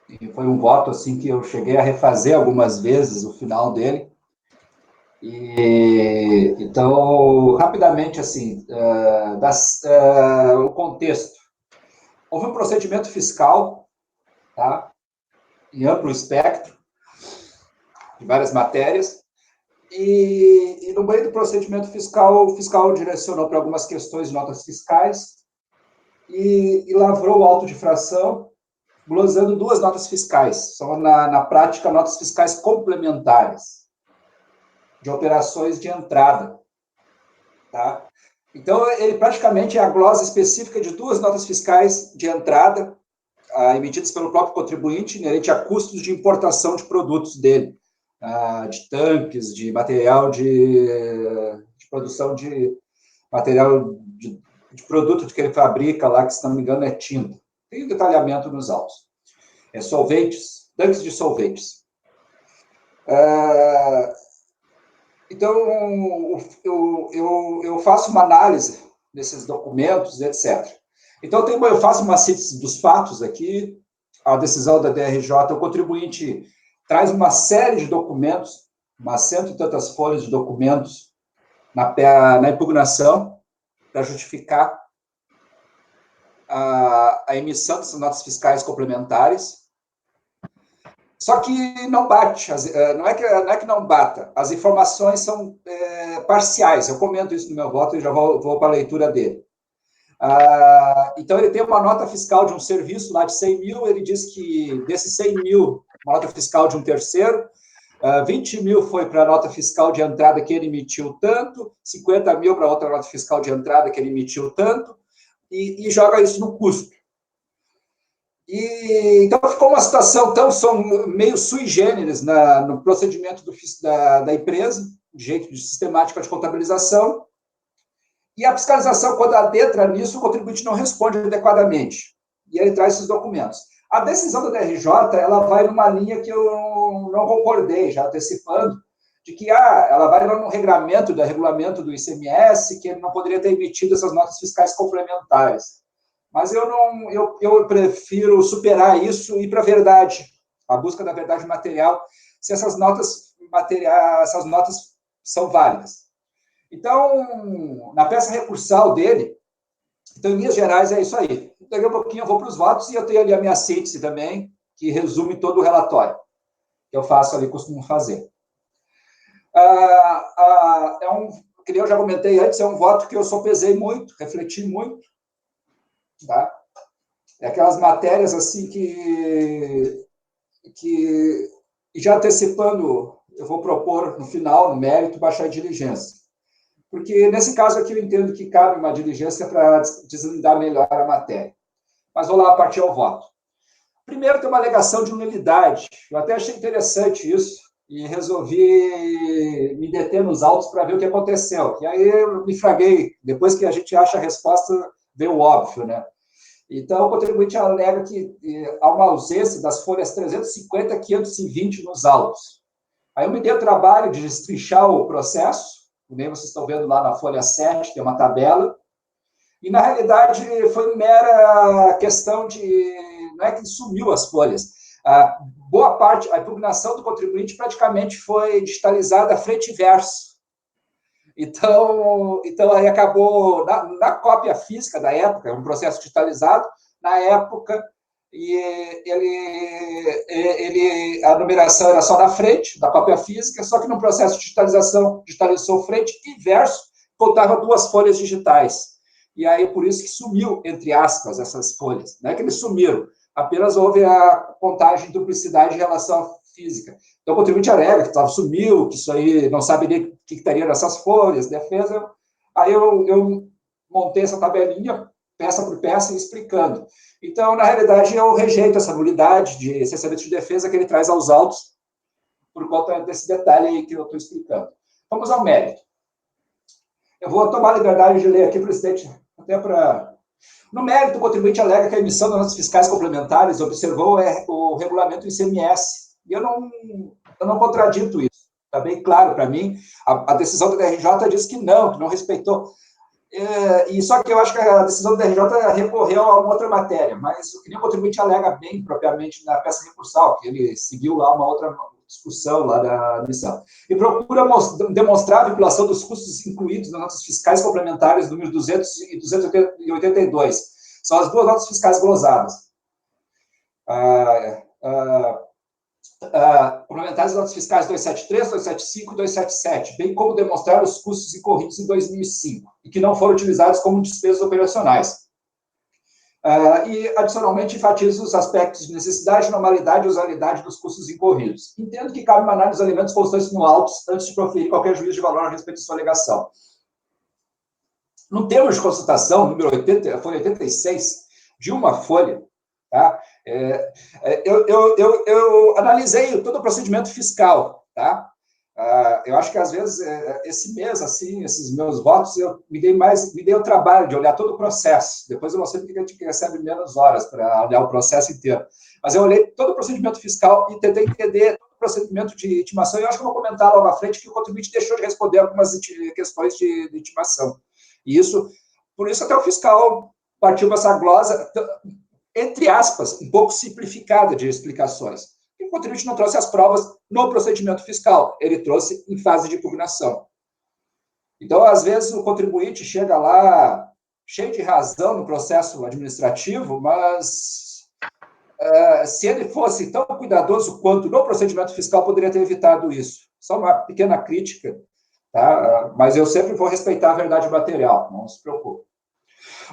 e foi um voto assim que eu cheguei a refazer algumas vezes o final dele. E então, rapidamente, assim, o contexto. Houve um procedimento fiscal, tá, em amplo espectro, de várias matérias, e no meio do procedimento fiscal, o fiscal direcionou para algumas questões de notas fiscais e lavrou o auto de infração, glosando 2 notas fiscais. São, na prática, notas fiscais complementares de operações de entrada. Tá? Então, ele praticamente é a glosa específica de 2 notas fiscais de entrada, emitidas pelo próprio contribuinte, inerente a custos de importação de produtos dele, de tanques, de material de produção de material de produto que ele fabrica lá, que, se não me engano, é tinta. Tem um detalhamento nos autos. Solventes, tanques de solventes. Então, eu faço uma análise desses documentos, etc. Então, eu faço uma síntese dos fatos aqui, a decisão da DRJ, o contribuinte traz uma série de documentos, umas 100 e tantas folhas de documentos na impugnação, para justificar a emissão dessas notas fiscais complementares. Só que não bate, não é que não bata, as informações são parciais. Eu comento isso no meu voto e já vou para a leitura dele. Então, ele tem uma nota fiscal de um serviço lá de 100 mil, ele diz que desses 100 mil, uma nota fiscal de um terceiro, 20 mil foi para a nota fiscal de entrada que ele emitiu tanto, 50 mil para outra nota fiscal de entrada que ele emitiu tanto, e joga isso no custo. Então, ficou uma situação meio sui generis no procedimento da empresa, de jeito de sistemática de contabilização, e a fiscalização, quando adentra nisso, o contribuinte não responde adequadamente, e ele traz esses documentos. A decisão da DRJ, ela vai numa linha que eu não concordei, já antecipando, de que ela vai no regulamento do ICMS, que ele não poderia ter emitido essas notas fiscais complementares. Mas eu prefiro superar isso e ir para a verdade, a busca da verdade material, se essas notas são válidas. Então, na peça recursal dele, então, em linhas gerais, é isso aí. Daqui a pouquinho eu vou para os votos e eu tenho ali a minha síntese também, que resume todo o relatório, que eu faço ali, costumo fazer. Que eu já comentei antes, é um voto que eu sopesei muito, refleti muito, tá? É aquelas matérias assim que já antecipando, eu vou propor no final, no mérito, baixar a diligência. Porque nesse caso aqui eu entendo que cabe uma diligência para deslindar melhor a matéria. Mas vou lá partir ao voto. Primeiro tem uma alegação de nulidade. Eu até achei interessante isso e resolvi me deter nos autos para ver o que aconteceu. E aí eu me fraguei. Depois que a gente acha a resposta, vê o óbvio, né? Então, o contribuinte alega que há uma ausência das folhas 350 e 520 nos autos. Aí eu me dei o trabalho de destrinchar o processo, nem vocês estão vendo lá na folha 7, tem uma tabela, e, na realidade, foi mera questão de... Não é que sumiu as folhas. Boa parte, a impugnação do contribuinte praticamente foi digitalizada frente e verso. Então aí acabou, na cópia física da época, um processo digitalizado, na época, a numeração era só na frente, da cópia física, só que no processo de digitalização, digitalizou frente e verso, contava 2 folhas digitais. E aí, por isso que sumiu, entre aspas, essas folhas. Não é que eles sumiram, apenas houve a contagem de duplicidade em relação à física. Então, o contribuinte alega que sumiu, que isso aí não saberia o que estaria nessas folhas, defesa. Aí eu montei essa tabelinha, peça por peça, explicando. Então, na realidade, eu rejeito essa nulidade de cessamento de defesa que ele traz aos autos, por conta desse detalhe aí que eu estou explicando. Vamos ao mérito. Eu vou tomar a liberdade de ler aqui, presidente, até para... No mérito, o contribuinte alega que a emissão das notas fiscais complementares observou o regulamento ICMS. E eu não contradito isso. Está bem claro para mim. A decisão do DRJ diz que não respeitou. E só que eu acho que a decisão do DRJ recorreu a uma outra matéria, mas o que nem o contribuinte alega bem, propriamente, na peça recursal, que ele seguiu lá uma outra discussão lá da missão. E procura demonstrar a vinculação dos custos incluídos nas notas fiscais complementares número 200 e 282. São as 2 notas fiscais glosadas. Complementares das notas fiscais 273, 275 e 277, bem como demonstrar os custos incorridos em 2005 e que não foram utilizados como despesas operacionais. E, adicionalmente, enfatiza os aspectos de necessidade, normalidade e usualidade dos custos incorridos. Entendo que cabe uma análise dos elementos constantes no autos antes de proferir qualquer juízo de valor a respeito de sua alegação. No termo de constatação, número 80, folha 86, de uma folha, tá? Eu analisei todo o procedimento fiscal, tá? Eu acho que, às vezes, esse mês, assim, esses meus votos, eu me dei o trabalho de olhar todo o processo. Depois eu não sei porque a gente recebe menos horas para olhar o processo inteiro. Mas eu olhei todo o procedimento fiscal e tentei entender todo o procedimento de intimação. E eu acho que eu vou comentar logo à frente que o contribuinte deixou de responder algumas questões de intimação. E por isso até o fiscal partiu para essa glosa, entre aspas, um pouco simplificada de explicações. O contribuinte não trouxe as provas no procedimento fiscal, ele trouxe em fase de impugnação. Então, às vezes, o contribuinte chega lá cheio de razão no processo administrativo, mas se ele fosse tão cuidadoso quanto no procedimento fiscal, poderia ter evitado isso. Só uma pequena crítica, tá? Mas eu sempre vou respeitar a verdade material, não se preocupe.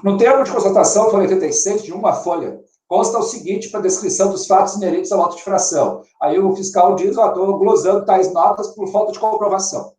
No termo de constatação, folha 86, de uma folha, consta o seguinte para a descrição dos fatos inerentes ao auto de infração. Aí o fiscal diz, estou glosando tais notas por falta de comprovação.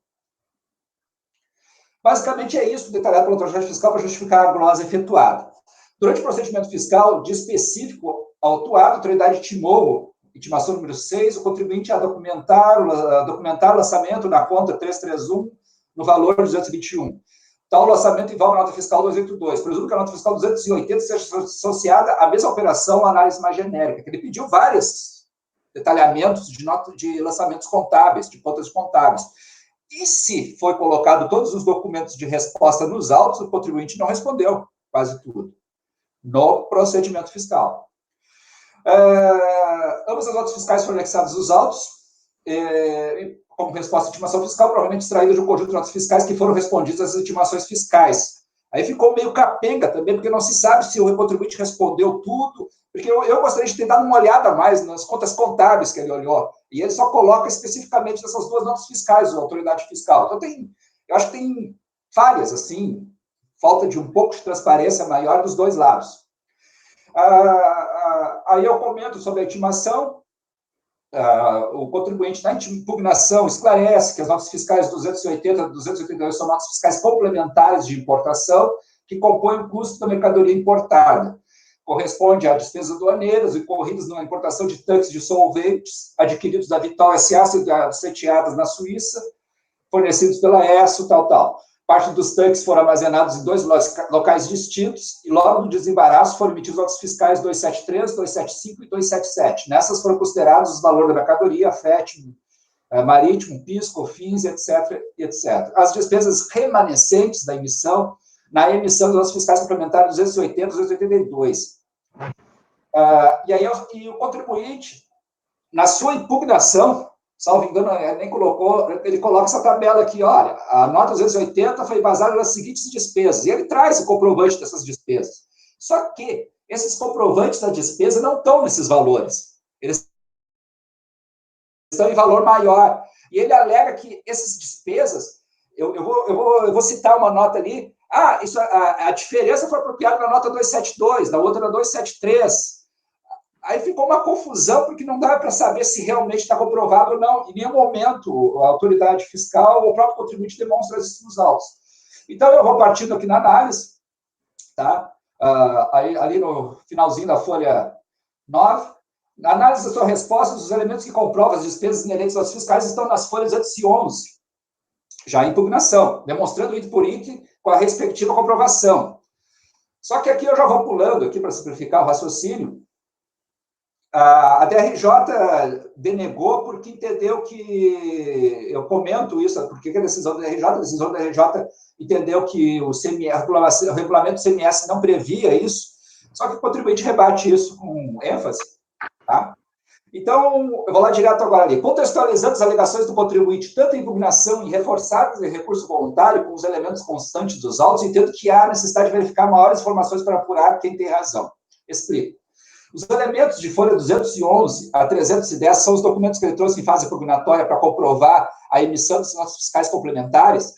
Basicamente é isso, detalhado pela autoridade fiscal para justificar a glosa efetuada. Durante o procedimento fiscal, de específico autuado, a autoridade intimou, intimação número 6, o contribuinte a documentar o lançamento da conta 331 no valor de 221. Tal lançamento envolve a nota fiscal 282. Presumo que a nota fiscal 280 seja associada à mesma operação, análise mais genérica, que ele pediu vários detalhamentos de lançamentos contábeis, de contas contábeis. E se foi colocado todos os documentos de resposta nos autos, o contribuinte não respondeu quase tudo no procedimento fiscal. Ambas as notas fiscais foram anexadas aos autos, como resposta à intimação fiscal, provavelmente extraída de um conjunto de notas fiscais que foram respondidas às intimações fiscais. Aí ficou meio capenga também, porque não se sabe se o contribuinte respondeu tudo, porque eu gostaria de ter dado uma olhada a mais nas contas contábeis que ele olhou, e ele só coloca especificamente nessas 2 notas fiscais, a autoridade fiscal. Então, eu acho que tem falhas, assim, falta de um pouco de transparência maior dos 2 lados. Aí eu comento sobre a intimação. O contribuinte na impugnação esclarece que as notas fiscais 280 e 282 são notas fiscais complementares de importação que compõem o custo da mercadoria importada. Corresponde a despesas aduaneiras incorridas na importação de tanques de solventes adquiridos da Vitol SA, sediadas na Suíça, fornecidos pela ESSO, tal. parte dos tanques foram armazenados em 2 locais distintos, e logo no desembaraço foram emitidos notas fiscais 273, 275 e 277. Nessas foram considerados os valores da mercadoria, frete marítimo, PIS, COFINS, etc., etc. As despesas remanescentes da emissão, na emissão das notas fiscais complementares 280 e 282. E o contribuinte, na sua impugnação, salvo engano, nem colocou, ele coloca essa tabela aqui, olha, a nota 280 foi baseada nas seguintes despesas, e ele traz o comprovante dessas despesas. Só que esses comprovantes da despesa não estão nesses valores, eles estão em valor maior, e ele alega que essas despesas, eu vou citar uma nota ali, a diferença foi apropriada na nota 272, na outra na 273, aí ficou uma confusão, porque não dá para saber se realmente está comprovado ou não. Em nenhum momento a autoridade fiscal ou o próprio contribuinte demonstra isso nos autos. Então, eu vou partindo aqui na análise, tá? Ali no finalzinho da folha 9, na análise da sua resposta, os elementos que comprovam as despesas inerentes aos fiscais estão nas folhas 211, já em impugnação, demonstrando ito por ito com a respectiva comprovação. Só que aqui eu já vou pulando aqui para simplificar o raciocínio. A DRJ denegou porque entendeu que, eu comento isso, porque a decisão da DRJ entendeu que o regulamento do CMS não previa isso, só que o contribuinte rebate isso com ênfase, tá? Então, eu vou lá direto agora ali. Contextualizando as alegações do contribuinte, tanto em impugnação e reforçadas em recurso voluntário, com os elementos constantes dos autos, entendo que há necessidade de verificar maiores informações para apurar quem tem razão. Explico. Os elementos de folha 211 a 310 são os documentos que ele trouxe em fase impugnatória para comprovar a emissão das notas fiscais complementares.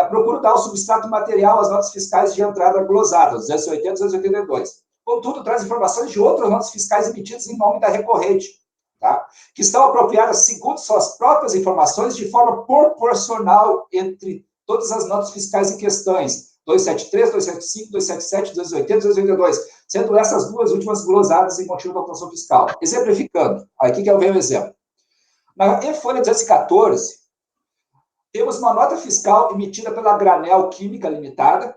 Procuro dar o substrato material às notas fiscais de entrada glosadas, 280 e 282. Contudo, traz informações de outras notas fiscais emitidas em nome da recorrente, tá? Que estão apropriadas segundo suas próprias informações de forma proporcional entre todas as notas fiscais em questões, 273, 275, 277, 280 e 282, sendo essas duas últimas glosadas em motivo da autuação fiscal. Exemplificando, aqui que eu venho o exemplo. Em folha 214, temos uma nota fiscal emitida pela Granel Química Limitada,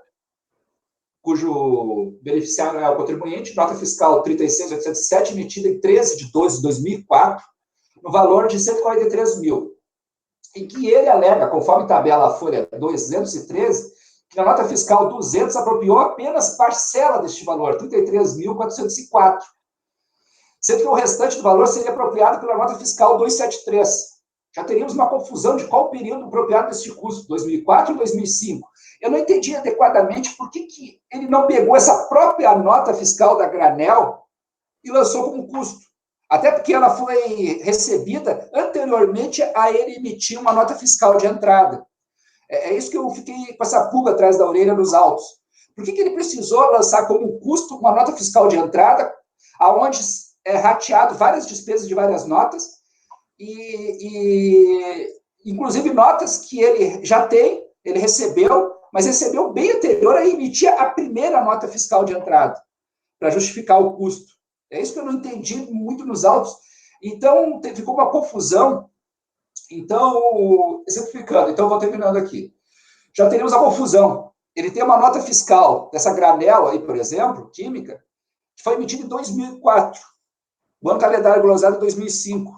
cujo beneficiário é o contribuinte, nota fiscal 36.807, emitida em 13 de 12 de 2004, no valor de 143 mil, em que ele alega, conforme tabela a folha 213, que na nota fiscal 200 apropriou apenas parcela deste valor, 33.404, sendo que o restante do valor seria apropriado pela nota fiscal 273. Já teríamos uma confusão de qual período apropriado deste custo, 2004 ou 2005. Eu não entendi adequadamente por que ele não pegou essa própria nota fiscal da Granel e lançou como custo. Até porque ela foi recebida anteriormente a ele emitir uma nota fiscal de entrada. É isso que eu fiquei com essa pulga atrás da orelha nos autos. Por que ele precisou lançar como custo uma nota fiscal de entrada, aonde é rateado várias despesas de várias notas, e inclusive notas que ele já tem, ele recebeu, mas recebeu bem anterior a emitir a primeira nota fiscal de entrada, para justificar o custo. É isso que eu não entendi muito nos autos. Então, ficou uma confusão. Então, exemplificando, então vou terminando aqui. Já teríamos a confusão. Ele tem uma nota fiscal dessa Granel aí, por exemplo, química, que foi emitida em 2004. O ano calendário glosado em 2005.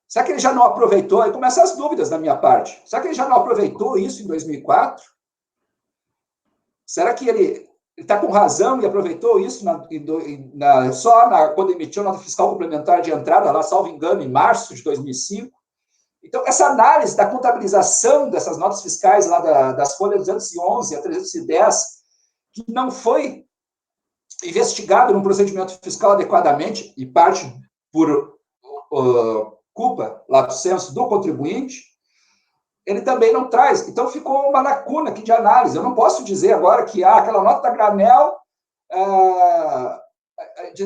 Será que ele já não aproveitou? Aí começam as dúvidas da minha parte. Será que ele já não aproveitou isso em 2004? Será que ele está com razão e aproveitou isso quando emitiu a nota fiscal complementar de entrada, lá, salvo engano, em março de 2005? Então, essa análise da contabilização dessas notas fiscais lá das folhas 211 a 310, que não foi investigado num procedimento fiscal adequadamente, e parte por culpa, lato sensu, do contribuinte, ele também não traz. Então, ficou uma lacuna aqui de análise. Eu não posso dizer agora que aquela nota da Granel,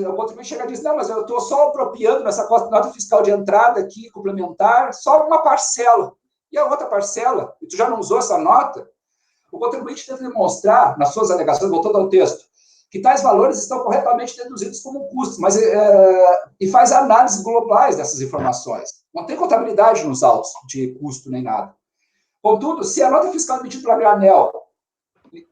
o contribuinte chega e diz, não, mas eu estou só apropriando nessa nota fiscal de entrada aqui, complementar, só uma parcela. E a outra parcela, e tu já não usou essa nota, o contribuinte deve demonstrar, nas suas alegações, voltando ao texto, que tais valores estão corretamente deduzidos como custos, mas e faz análises globais dessas informações. Não tem contabilidade nos autos de custo nem nada. Contudo, se a nota fiscal emitida pela Granel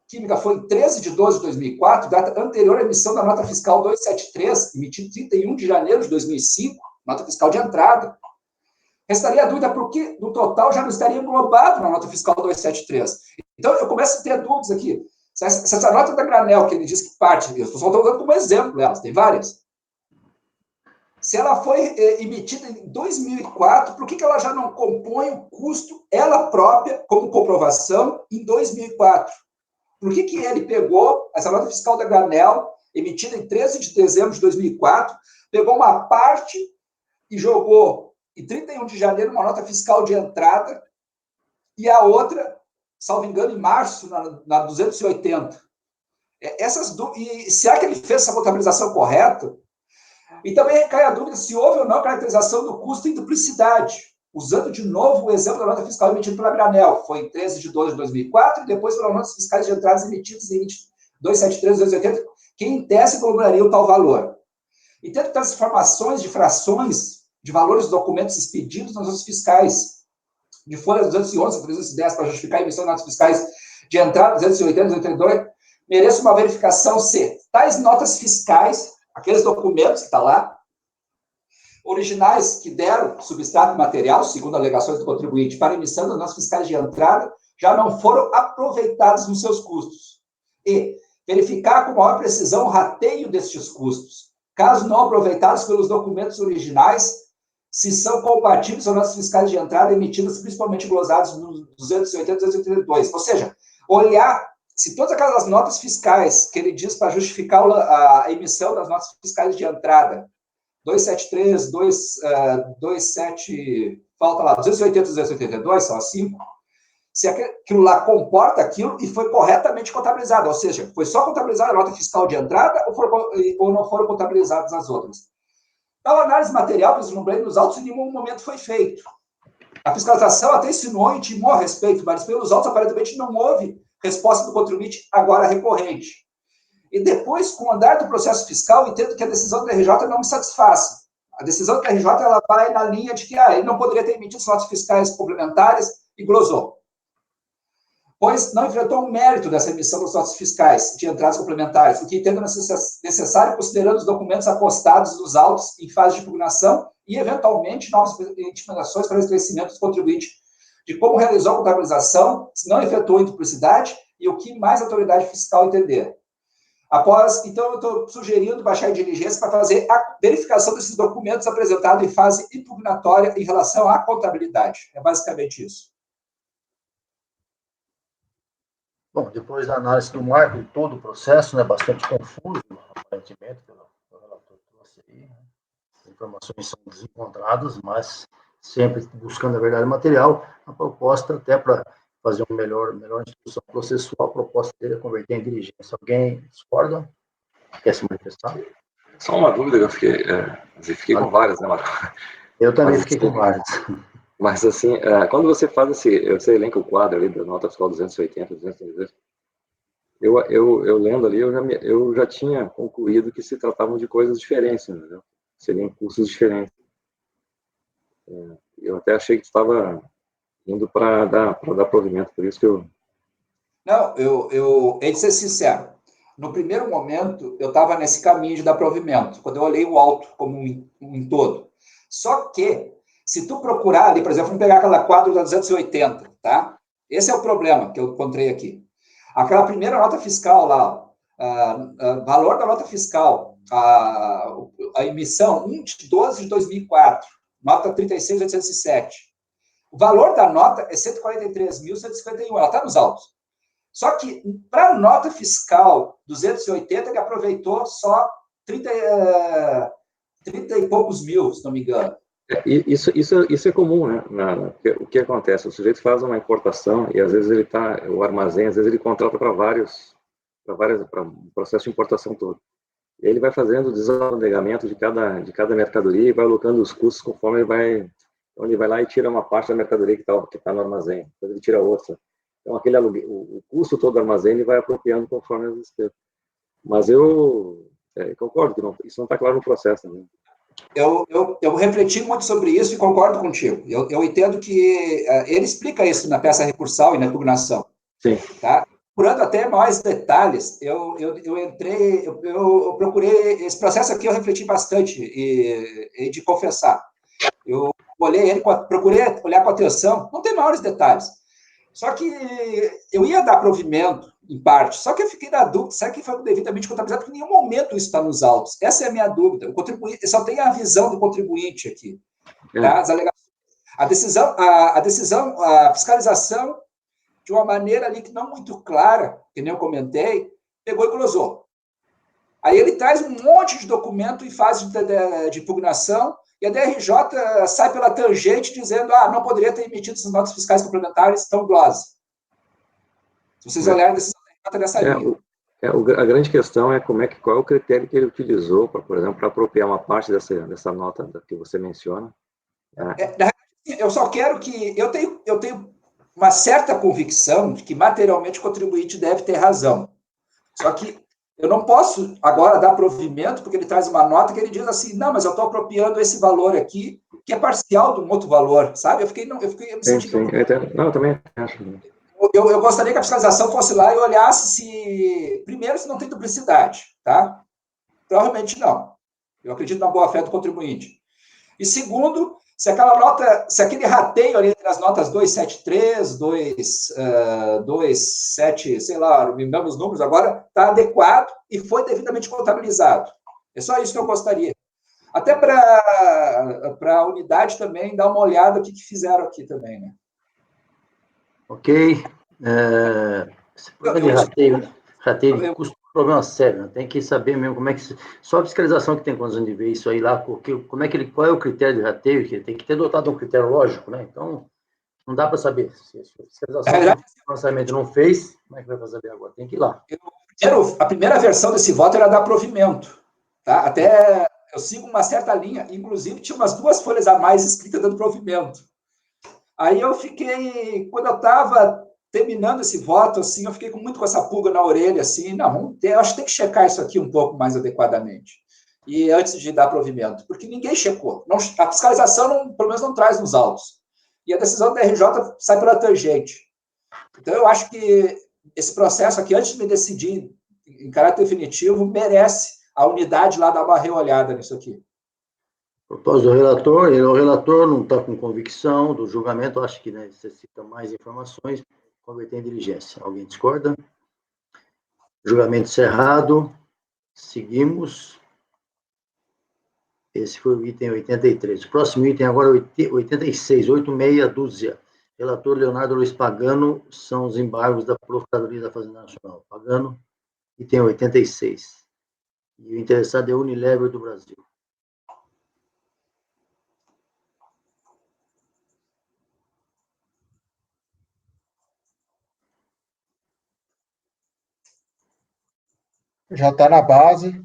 Química foi em 13 de 12 de 2004, data anterior à emissão da nota fiscal 273, emitida em 31 de janeiro de 2005, nota fiscal de entrada, restaria a dúvida porque no total já não estaria englobado na nota fiscal 273. Então, eu começo a ter dúvidas aqui. Se essa nota da Granel, que ele diz que parte, eu só estou dando como exemplo elas, tem várias. Se ela foi emitida em 2004, por que ela já não compõe o custo, ela própria, como comprovação, em 2004? Por que ele pegou essa nota fiscal da Granel, emitida em 13 de dezembro de 2004, pegou uma parte e jogou em 31 de janeiro uma nota fiscal de entrada e a outra, salvo engano, em março, na 280? E será que ele fez essa contabilização correta? E também cai a dúvida se houve ou não caracterização do custo em duplicidade, usando de novo o exemplo da nota fiscal emitida pela Granel, foi em 13 de 12 de 2004, e depois pelas notas fiscais de entradas emitidas em 273 e 280, que em tese colaboraria o tal valor. E tendo transformações de frações de valores dos documentos expedidos nas notas fiscais, de folha 211 a 310, para justificar a emissão de notas fiscais de entrada 280 e 282, merece uma verificação se tais notas fiscais, aqueles documentos que estão lá, originais que deram substrato material, segundo alegações do contribuinte, para emissão das notas fiscais de entrada, já não foram aproveitados nos seus custos. E verificar com maior precisão o rateio destes custos. Caso não aproveitados pelos documentos originais, se são compatíveis com as notas fiscais de entrada emitidas, principalmente glosados nos 280 e 282. Ou seja, olhar se todas aquelas notas fiscais que ele diz para justificar a emissão das notas fiscais de entrada, 273, 27, falta lá, 280 e 282, são as 5, se aquilo lá comporta aquilo e foi corretamente contabilizado, ou seja, foi só contabilizada a nota fiscal de entrada ou não foram contabilizadas as outras. Tal análise material que vislumbrei nos autos em nenhum momento foi feito. A fiscalização até insinuou e intimou a respeito, mas pelos autos aparentemente não houve resposta do contribuinte agora recorrente. E depois, com o andar do processo fiscal, entendo que a decisão do RJ não me satisfaz. A decisão do RJ ela vai na linha de que ele não poderia ter emitido notas fiscais complementares e glosou. Pois não enfrentou o mérito dessa emissão das notas fiscais de entradas complementares, o que entendo necessário considerando os documentos apostados nos autos em fase de impugnação e, eventualmente, novas intimidações para o esclarecimento do contribuinte de como realizou a contabilização, se não efetuou em duplicidade e o que mais a autoridade fiscal entender. Então, eu estou sugerindo baixar em diligência para fazer a verificação desses documentos apresentados em fase impugnatória em relação à contabilidade. É basicamente isso. Bom, depois da análise do marco de todo o processo, né, bastante confuso, aparentemente, pelo relator que trouxe aí, né? As informações são desencontradas, mas sempre buscando a verdade material, a proposta, até para fazer uma melhor instrução processual, a proposta dele é converter em diligência. Alguém discorda? Quer se manifestar? Só uma dúvida que eu fiquei com várias, né, Marco? Eu também fiquei com várias. Mas, assim, quando você faz você elenca o quadro ali da nota fiscal 280, 232, eu lendo ali, eu já tinha concluído que se tratavam de coisas diferentes, entendeu? Seriam custos diferentes. Eu até achei que estava indo para dar provimento, por isso que eu... Não, eu hei de ser sincero. No primeiro momento, eu estava nesse caminho de dar provimento, quando eu olhei o auto como um todo. Só que, se tu procurar ali, por exemplo, vamos pegar aquela quadro da 280, tá? Esse é o problema que eu encontrei aqui. Aquela primeira nota fiscal lá, valor da nota fiscal, a emissão 1 de 12 de 2004, nota 36.807. O valor da nota é 143.151, ela está nos autos. Só que, para a nota fiscal 280, ele aproveitou só 30 e poucos mil, se não me engano. Isso é comum, né? O que acontece? O sujeito faz uma importação e, às vezes, o armazém, às vezes, ele contrata para um processo de importação todo. E ele vai fazendo o desalongamento de cada mercadoria e vai alocando os custos conforme ele vai lá e tira uma parte da mercadoria que está no armazém, depois ele tira outra. Então, o custo todo do armazém ele vai apropriando conforme as despesas. Mas eu concordo que isso não está claro no processo. Né? Eu refleti muito sobre isso e concordo contigo. Eu entendo que ele explica isso na peça recursal e na impugnação. Sim. Tá? Procurando até mais detalhes, eu procurei, esse processo aqui eu refleti bastante, e de confessar. Eu olhei ele, procurei olhar com atenção, não tem maiores detalhes. Só que eu ia dar provimento, em parte, só que eu fiquei na dúvida, será que foi devidamente contabilizado? Porque em nenhum momento isso está nos autos. Essa é a minha dúvida. O contribuinte, só tem a visão do contribuinte aqui. Tá? As alegações. A fiscalização, de uma maneira ali que não muito clara, que nem eu comentei, pegou e glosou. Aí ele traz um monte de documento em fase de impugnação, e a DRJ sai pela tangente dizendo, não poderia ter emitido essas notas fiscais complementares tão glosas. Se vocês olharem a decisão da DRJ nessa linha. A grande questão é qual é o critério que ele utilizou, por exemplo, para apropriar uma parte dessa nota que você menciona. Eu só quero que... Eu tenho uma certa convicção de que materialmente o contribuinte deve ter razão. Só que eu não posso agora dar provimento, porque ele traz uma nota que ele diz assim, não, mas eu estou apropriando esse valor aqui, que é parcial de um outro valor, sabe? Eu me senti... Sim, eu também acho. Eu gostaria que a fiscalização fosse lá e olhasse se... Primeiro, se não tem duplicidade, tá? Provavelmente não. Eu acredito na boa-fé do contribuinte. E segundo, se aquele rateio ali entre as notas 273, 27, sei lá, me lembro os números agora, está adequado e foi devidamente contabilizado. É só isso que eu gostaria. Até para a unidade também dar uma olhada no que fizeram aqui também, né? Ok. Esse problema de rateio de custo é um problema sério, né? Tem que saber mesmo como é que... Só a fiscalização que tem condição de ver isso aí lá, porque qual é o critério de rateio, que tem que ter dotado um critério lógico, né? Então, não dá para saber. Se a fiscalização do lançamento não fez, como é que vai saber agora? Tem que ir lá. A primeira versão desse voto era dar provimento, tá? Até eu sigo uma certa linha, inclusive tinha umas 2 folhas a mais escritas dando provimento. Aí eu fiquei, quando eu estava terminando esse voto, assim, eu fiquei muito com essa pulga na orelha, assim, não, eu acho que tem que checar isso aqui um pouco mais adequadamente. E antes de dar provimento, porque ninguém checou. A fiscalização, pelo menos, não traz nos autos. E a decisão da RJ sai pela tangente. Então, eu acho que esse processo aqui, antes de me decidir em caráter definitivo, merece a unidade lá dar uma reolhada nisso aqui. Propósito do relator, o relator não está com convicção do julgamento, acho que necessita mais informações, converter em diligência. Alguém discorda? Julgamento encerrado. Seguimos. Esse foi o item 83. O próximo item agora é 86, 8612. Relator Leonardo Luiz Pagano, são os embargos da Procuradoria da Fazenda Nacional. Pagano, item 86. E o interessado é a Unilever do Brasil. Já está na base.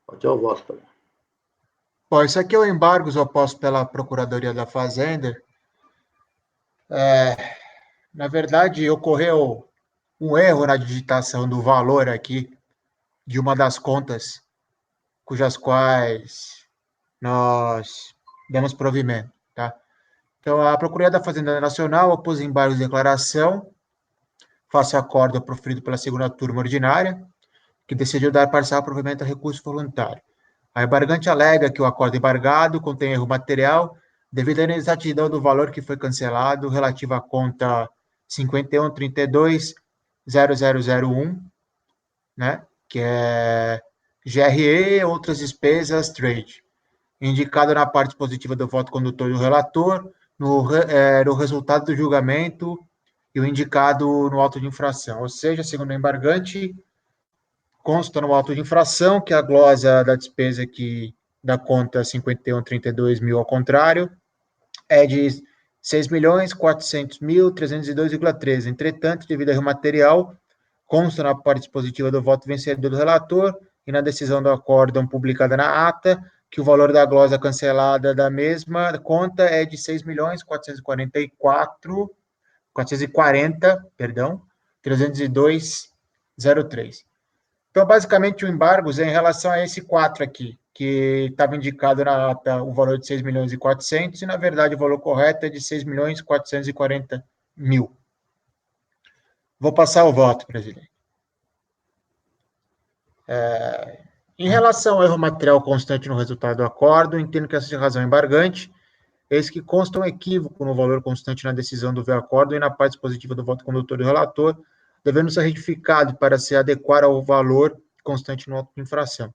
Pode ter o voto, Pagano. Bom, isso aqui é o embargo oposto pela Procuradoria da Fazenda. Na verdade, ocorreu um erro na digitação do valor aqui de uma das contas cujas quais nós demos provimento, tá? Então, a Procuradoria da Fazenda Nacional opôs embargos de declaração face ao acordo proferido pela segunda turma ordinária, que decidiu dar parcial provimento a recurso voluntário. A embargante alega que o acordo embargado contém erro material devido à inexatidão do valor que foi cancelado relativo à conta 5132-0001, né, que é GRE e outras despesas trade, indicado na parte positiva do voto condutor do relator, no resultado do julgamento e o indicado no auto de infração. Ou seja, segundo o embargante, consta no auto de infração que a glosa da despesa aqui da conta 5132.000, ao contrário, é de 6.400.302,13. Entretanto, devido a erro material, consta na parte dispositiva do voto vencedor do relator e na decisão do acórdão publicada na ata que o valor da glosa cancelada da mesma conta é de 6.440.302,03. Então, basicamente, o embargo é em relação a esse 4 aqui, que estava indicado na ata o valor de 6.400.000, e, na verdade, o valor correto é de 6.440.000. Vou passar o voto, presidente. Em relação ao erro material constante no resultado do acordo, entendo que essa é a razão embargante, eis que consta um equívoco no valor constante na decisão do acordo e na parte positiva do voto condutor do relator, devendo ser retificado para se adequar ao valor constante no auto de infração.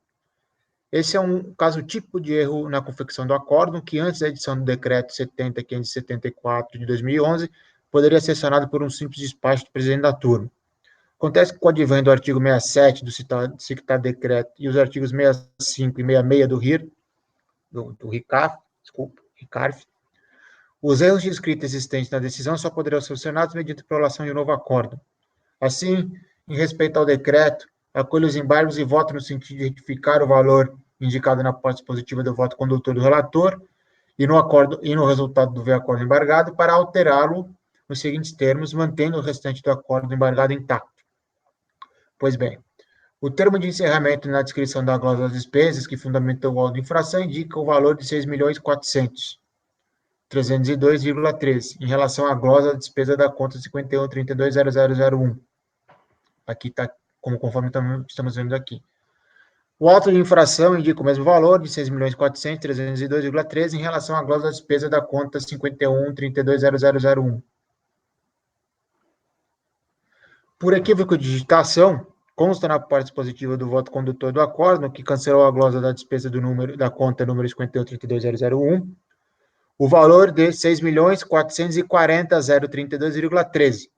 Esse é um caso típico de erro na confecção do acórdão, que antes da edição do decreto 70.574 de 2011, poderia ser sanado por um simples despacho do presidente da turma. Acontece que, com o advento do artigo 67 do citado decreto e os artigos 65 e 66 do RICARF, os erros de escrita existentes na decisão só poderão ser sanados mediante prolação de um novo acórdão. Assim, em respeito ao decreto, acolho os embargos e voto no sentido de retificar o valor indicado na parte positiva do voto condutor do relator e no resultado do acordo embargado para alterá-lo nos seguintes termos, mantendo o restante do acordo embargado intacto. Pois bem, o termo de encerramento na descrição da glosa das despesas que fundamenta o rol de infração indica o valor de 6.400.302,13 em relação à glosa da despesa da conta 51.32.0001. Aqui está conforme estamos vendo aqui. O auto de infração indica o mesmo valor de 6.400.302,13 em relação à glosa da despesa da conta 51.32.0001. Por equívoco de digitação, consta na parte positiva do voto condutor do acórdão que cancelou a glosa da despesa da conta número 51.32.0001, o valor de 6.440.032,13.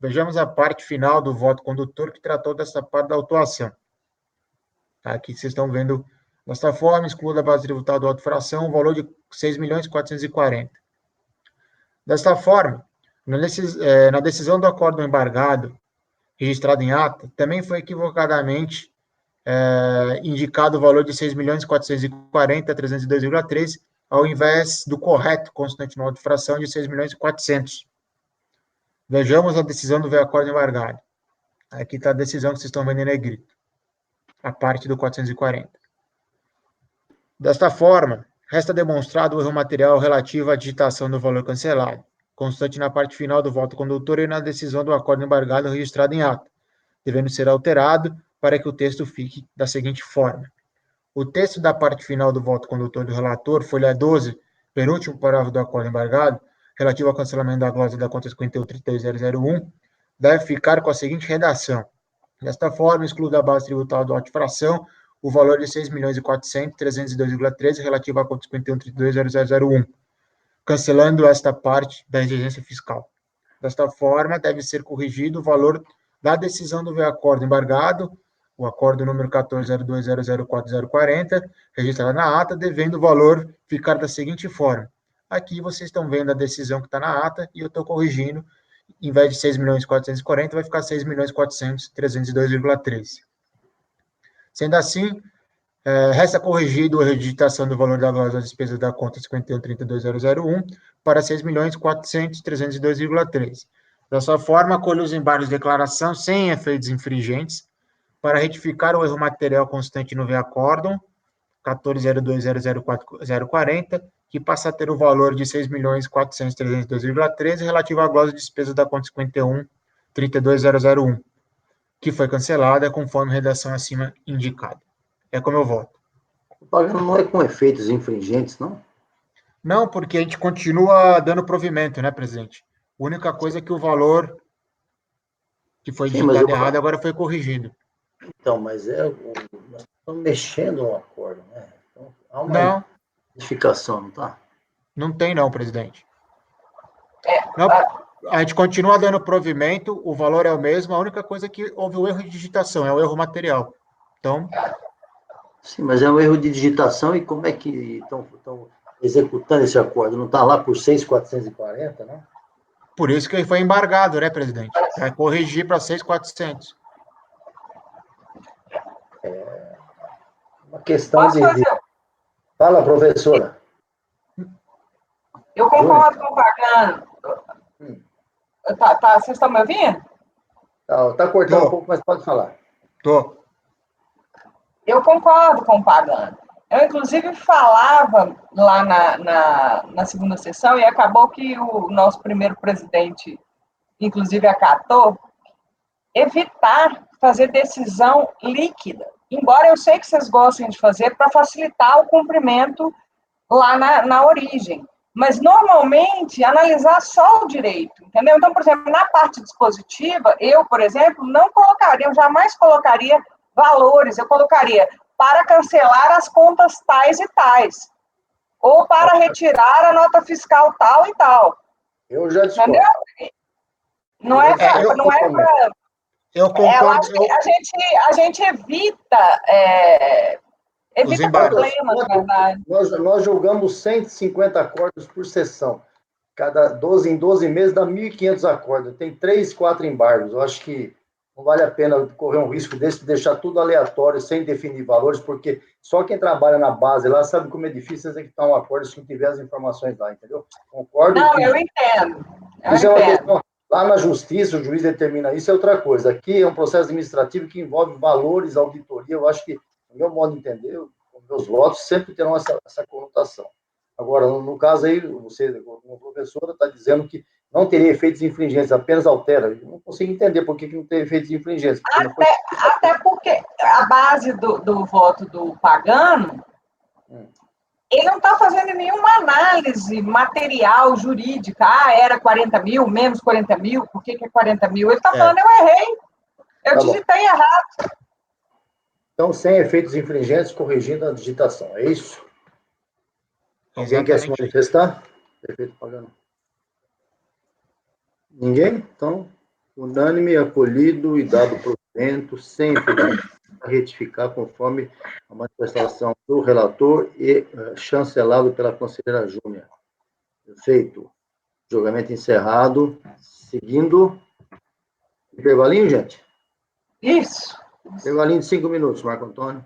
Vejamos a parte final do voto condutor que tratou dessa parte da autuação. Aqui vocês estão vendo desta forma, exclua da base tributária do auto-fração o valor de 6.440.000. Desta forma, na decisão do acórdão embargado, registrado em ata, também foi equivocadamente indicado o valor de 6.440.302,13, ao invés do correto constante no auto-fração de 6.400.000. Vejamos a decisão do acórdão embargado. Aqui está a decisão que vocês estão vendo em negrito, a parte do 440. Desta forma, resta demonstrado o erro material relativo à digitação do valor cancelado, constante na parte final do voto condutor e na decisão do acórdão embargado registrado em ata, devendo ser alterado para que o texto fique da seguinte forma. O texto da parte final do voto condutor do relator, folha 12, penúltimo parágrafo do acórdão embargado, relativo ao cancelamento da glosa da conta 51.32.0001, deve ficar com a seguinte redação. Desta forma, excluo da base tributária do auto-fração o valor de 6.400.302,13 relativo à conta 51.32.0001, cancelando esta parte da exigência fiscal. Desta forma, deve ser corrigido o valor da decisão do acórdão embargado, o acórdão número 14.02.004040, registrado na ata, devendo o valor ficar da seguinte forma. Aqui vocês estão vendo a decisão que está na ata e eu estou corrigindo. Em vez de 6.440.000, vai ficar 6.400.302,13. Sendo assim, resta corrigido a digitação do valor da glosa da despesa da conta 51.32.0001 para 6.400.302,13. Dessa forma, acolho os embargos de declaração sem efeitos infringentes para retificar o erro material constante no acórdão 14.02.0040, que passa a ter o valor de 6.400.302,13 relativo à glosa de despesa da conta 51.32.0001, que foi cancelada conforme a redação acima indicada. É como eu voto. O pagamento não é com efeitos infringentes, não? Não, porque a gente continua dando provimento, né, presidente? A única coisa é que o valor que foi digitado errado agora foi corrigido. Então, mas nós estamos mexendo no acordo, né? Então, há uma modificação, não está? Não tem não, presidente. Não, a gente continua dando provimento, o valor é o mesmo, a única coisa é que houve o erro de digitação, é o erro material. Então... Sim, mas é um erro de digitação e como é que estão executando esse acordo? Não está lá por 6.440, não? Por isso que foi embargado, né, presidente? Vai corrigir para 6.400. É uma questão de... Fala, professora. Eu concordo com o Pagano. Vocês estão me ouvindo? Tá cortando um pouco, mas pode falar. Tô. Eu concordo com o Pagano. Eu, inclusive, falava lá na segunda sessão, e acabou que o nosso primeiro presidente, inclusive, acatou, evitar fazer decisão líquida. Embora eu sei que vocês gostem de fazer para facilitar o cumprimento lá na origem. Mas, normalmente, analisar só o direito, entendeu? Então, por exemplo, na parte dispositiva, eu, por exemplo, não colocaria, eu jamais colocaria valores, eu colocaria para cancelar as contas tais e tais, ou para retirar a nota fiscal tal e tal. Eu já discordo. Entendeu? Não é para... Eu concordo. A gente evita problemas, na verdade. Nós julgamos 150 acordos por sessão. Cada 12 em 12 meses dá 1.500 acordos. Tem 3, 4 embargos. Eu acho que não vale a pena correr um risco desse de deixar tudo aleatório, sem definir valores, porque só quem trabalha na base lá sabe como é difícil executar um acordo se não tiver as informações lá, entendeu? Concordo. Não, eu entendo. Isso é uma questão. Lá na justiça, o juiz determina isso, é outra coisa. Aqui é um processo administrativo que envolve valores, auditoria. Eu acho que, no meu modo de entender, os meus votos sempre terão essa conotação. Agora, no caso aí, você, como professora, está dizendo que não teria efeitos infringentes, apenas altera. Eu não consigo entender por que não tem efeitos infringentes. Até porque a base do voto do Pagano, ele não está fazendo nenhuma análise material, jurídica. Era 40 mil, menos 40 mil, por que é 40 mil? Ele está falando, eu errei, eu digitei errado. Então, sem efeitos infringentes, corrigindo a digitação, é isso? Alguém quer se manifestar? Perfeito, Pagano. Ninguém? Então, unânime, acolhido e dado provimento, sem efeitos a retificar conforme a manifestação do relator e chancelado pela conselheira Júnia. Perfeito. Julgamento encerrado. Seguindo. Intervalinho, gente? Isso. Intervalinho de 5 minutos, Marco Antônio.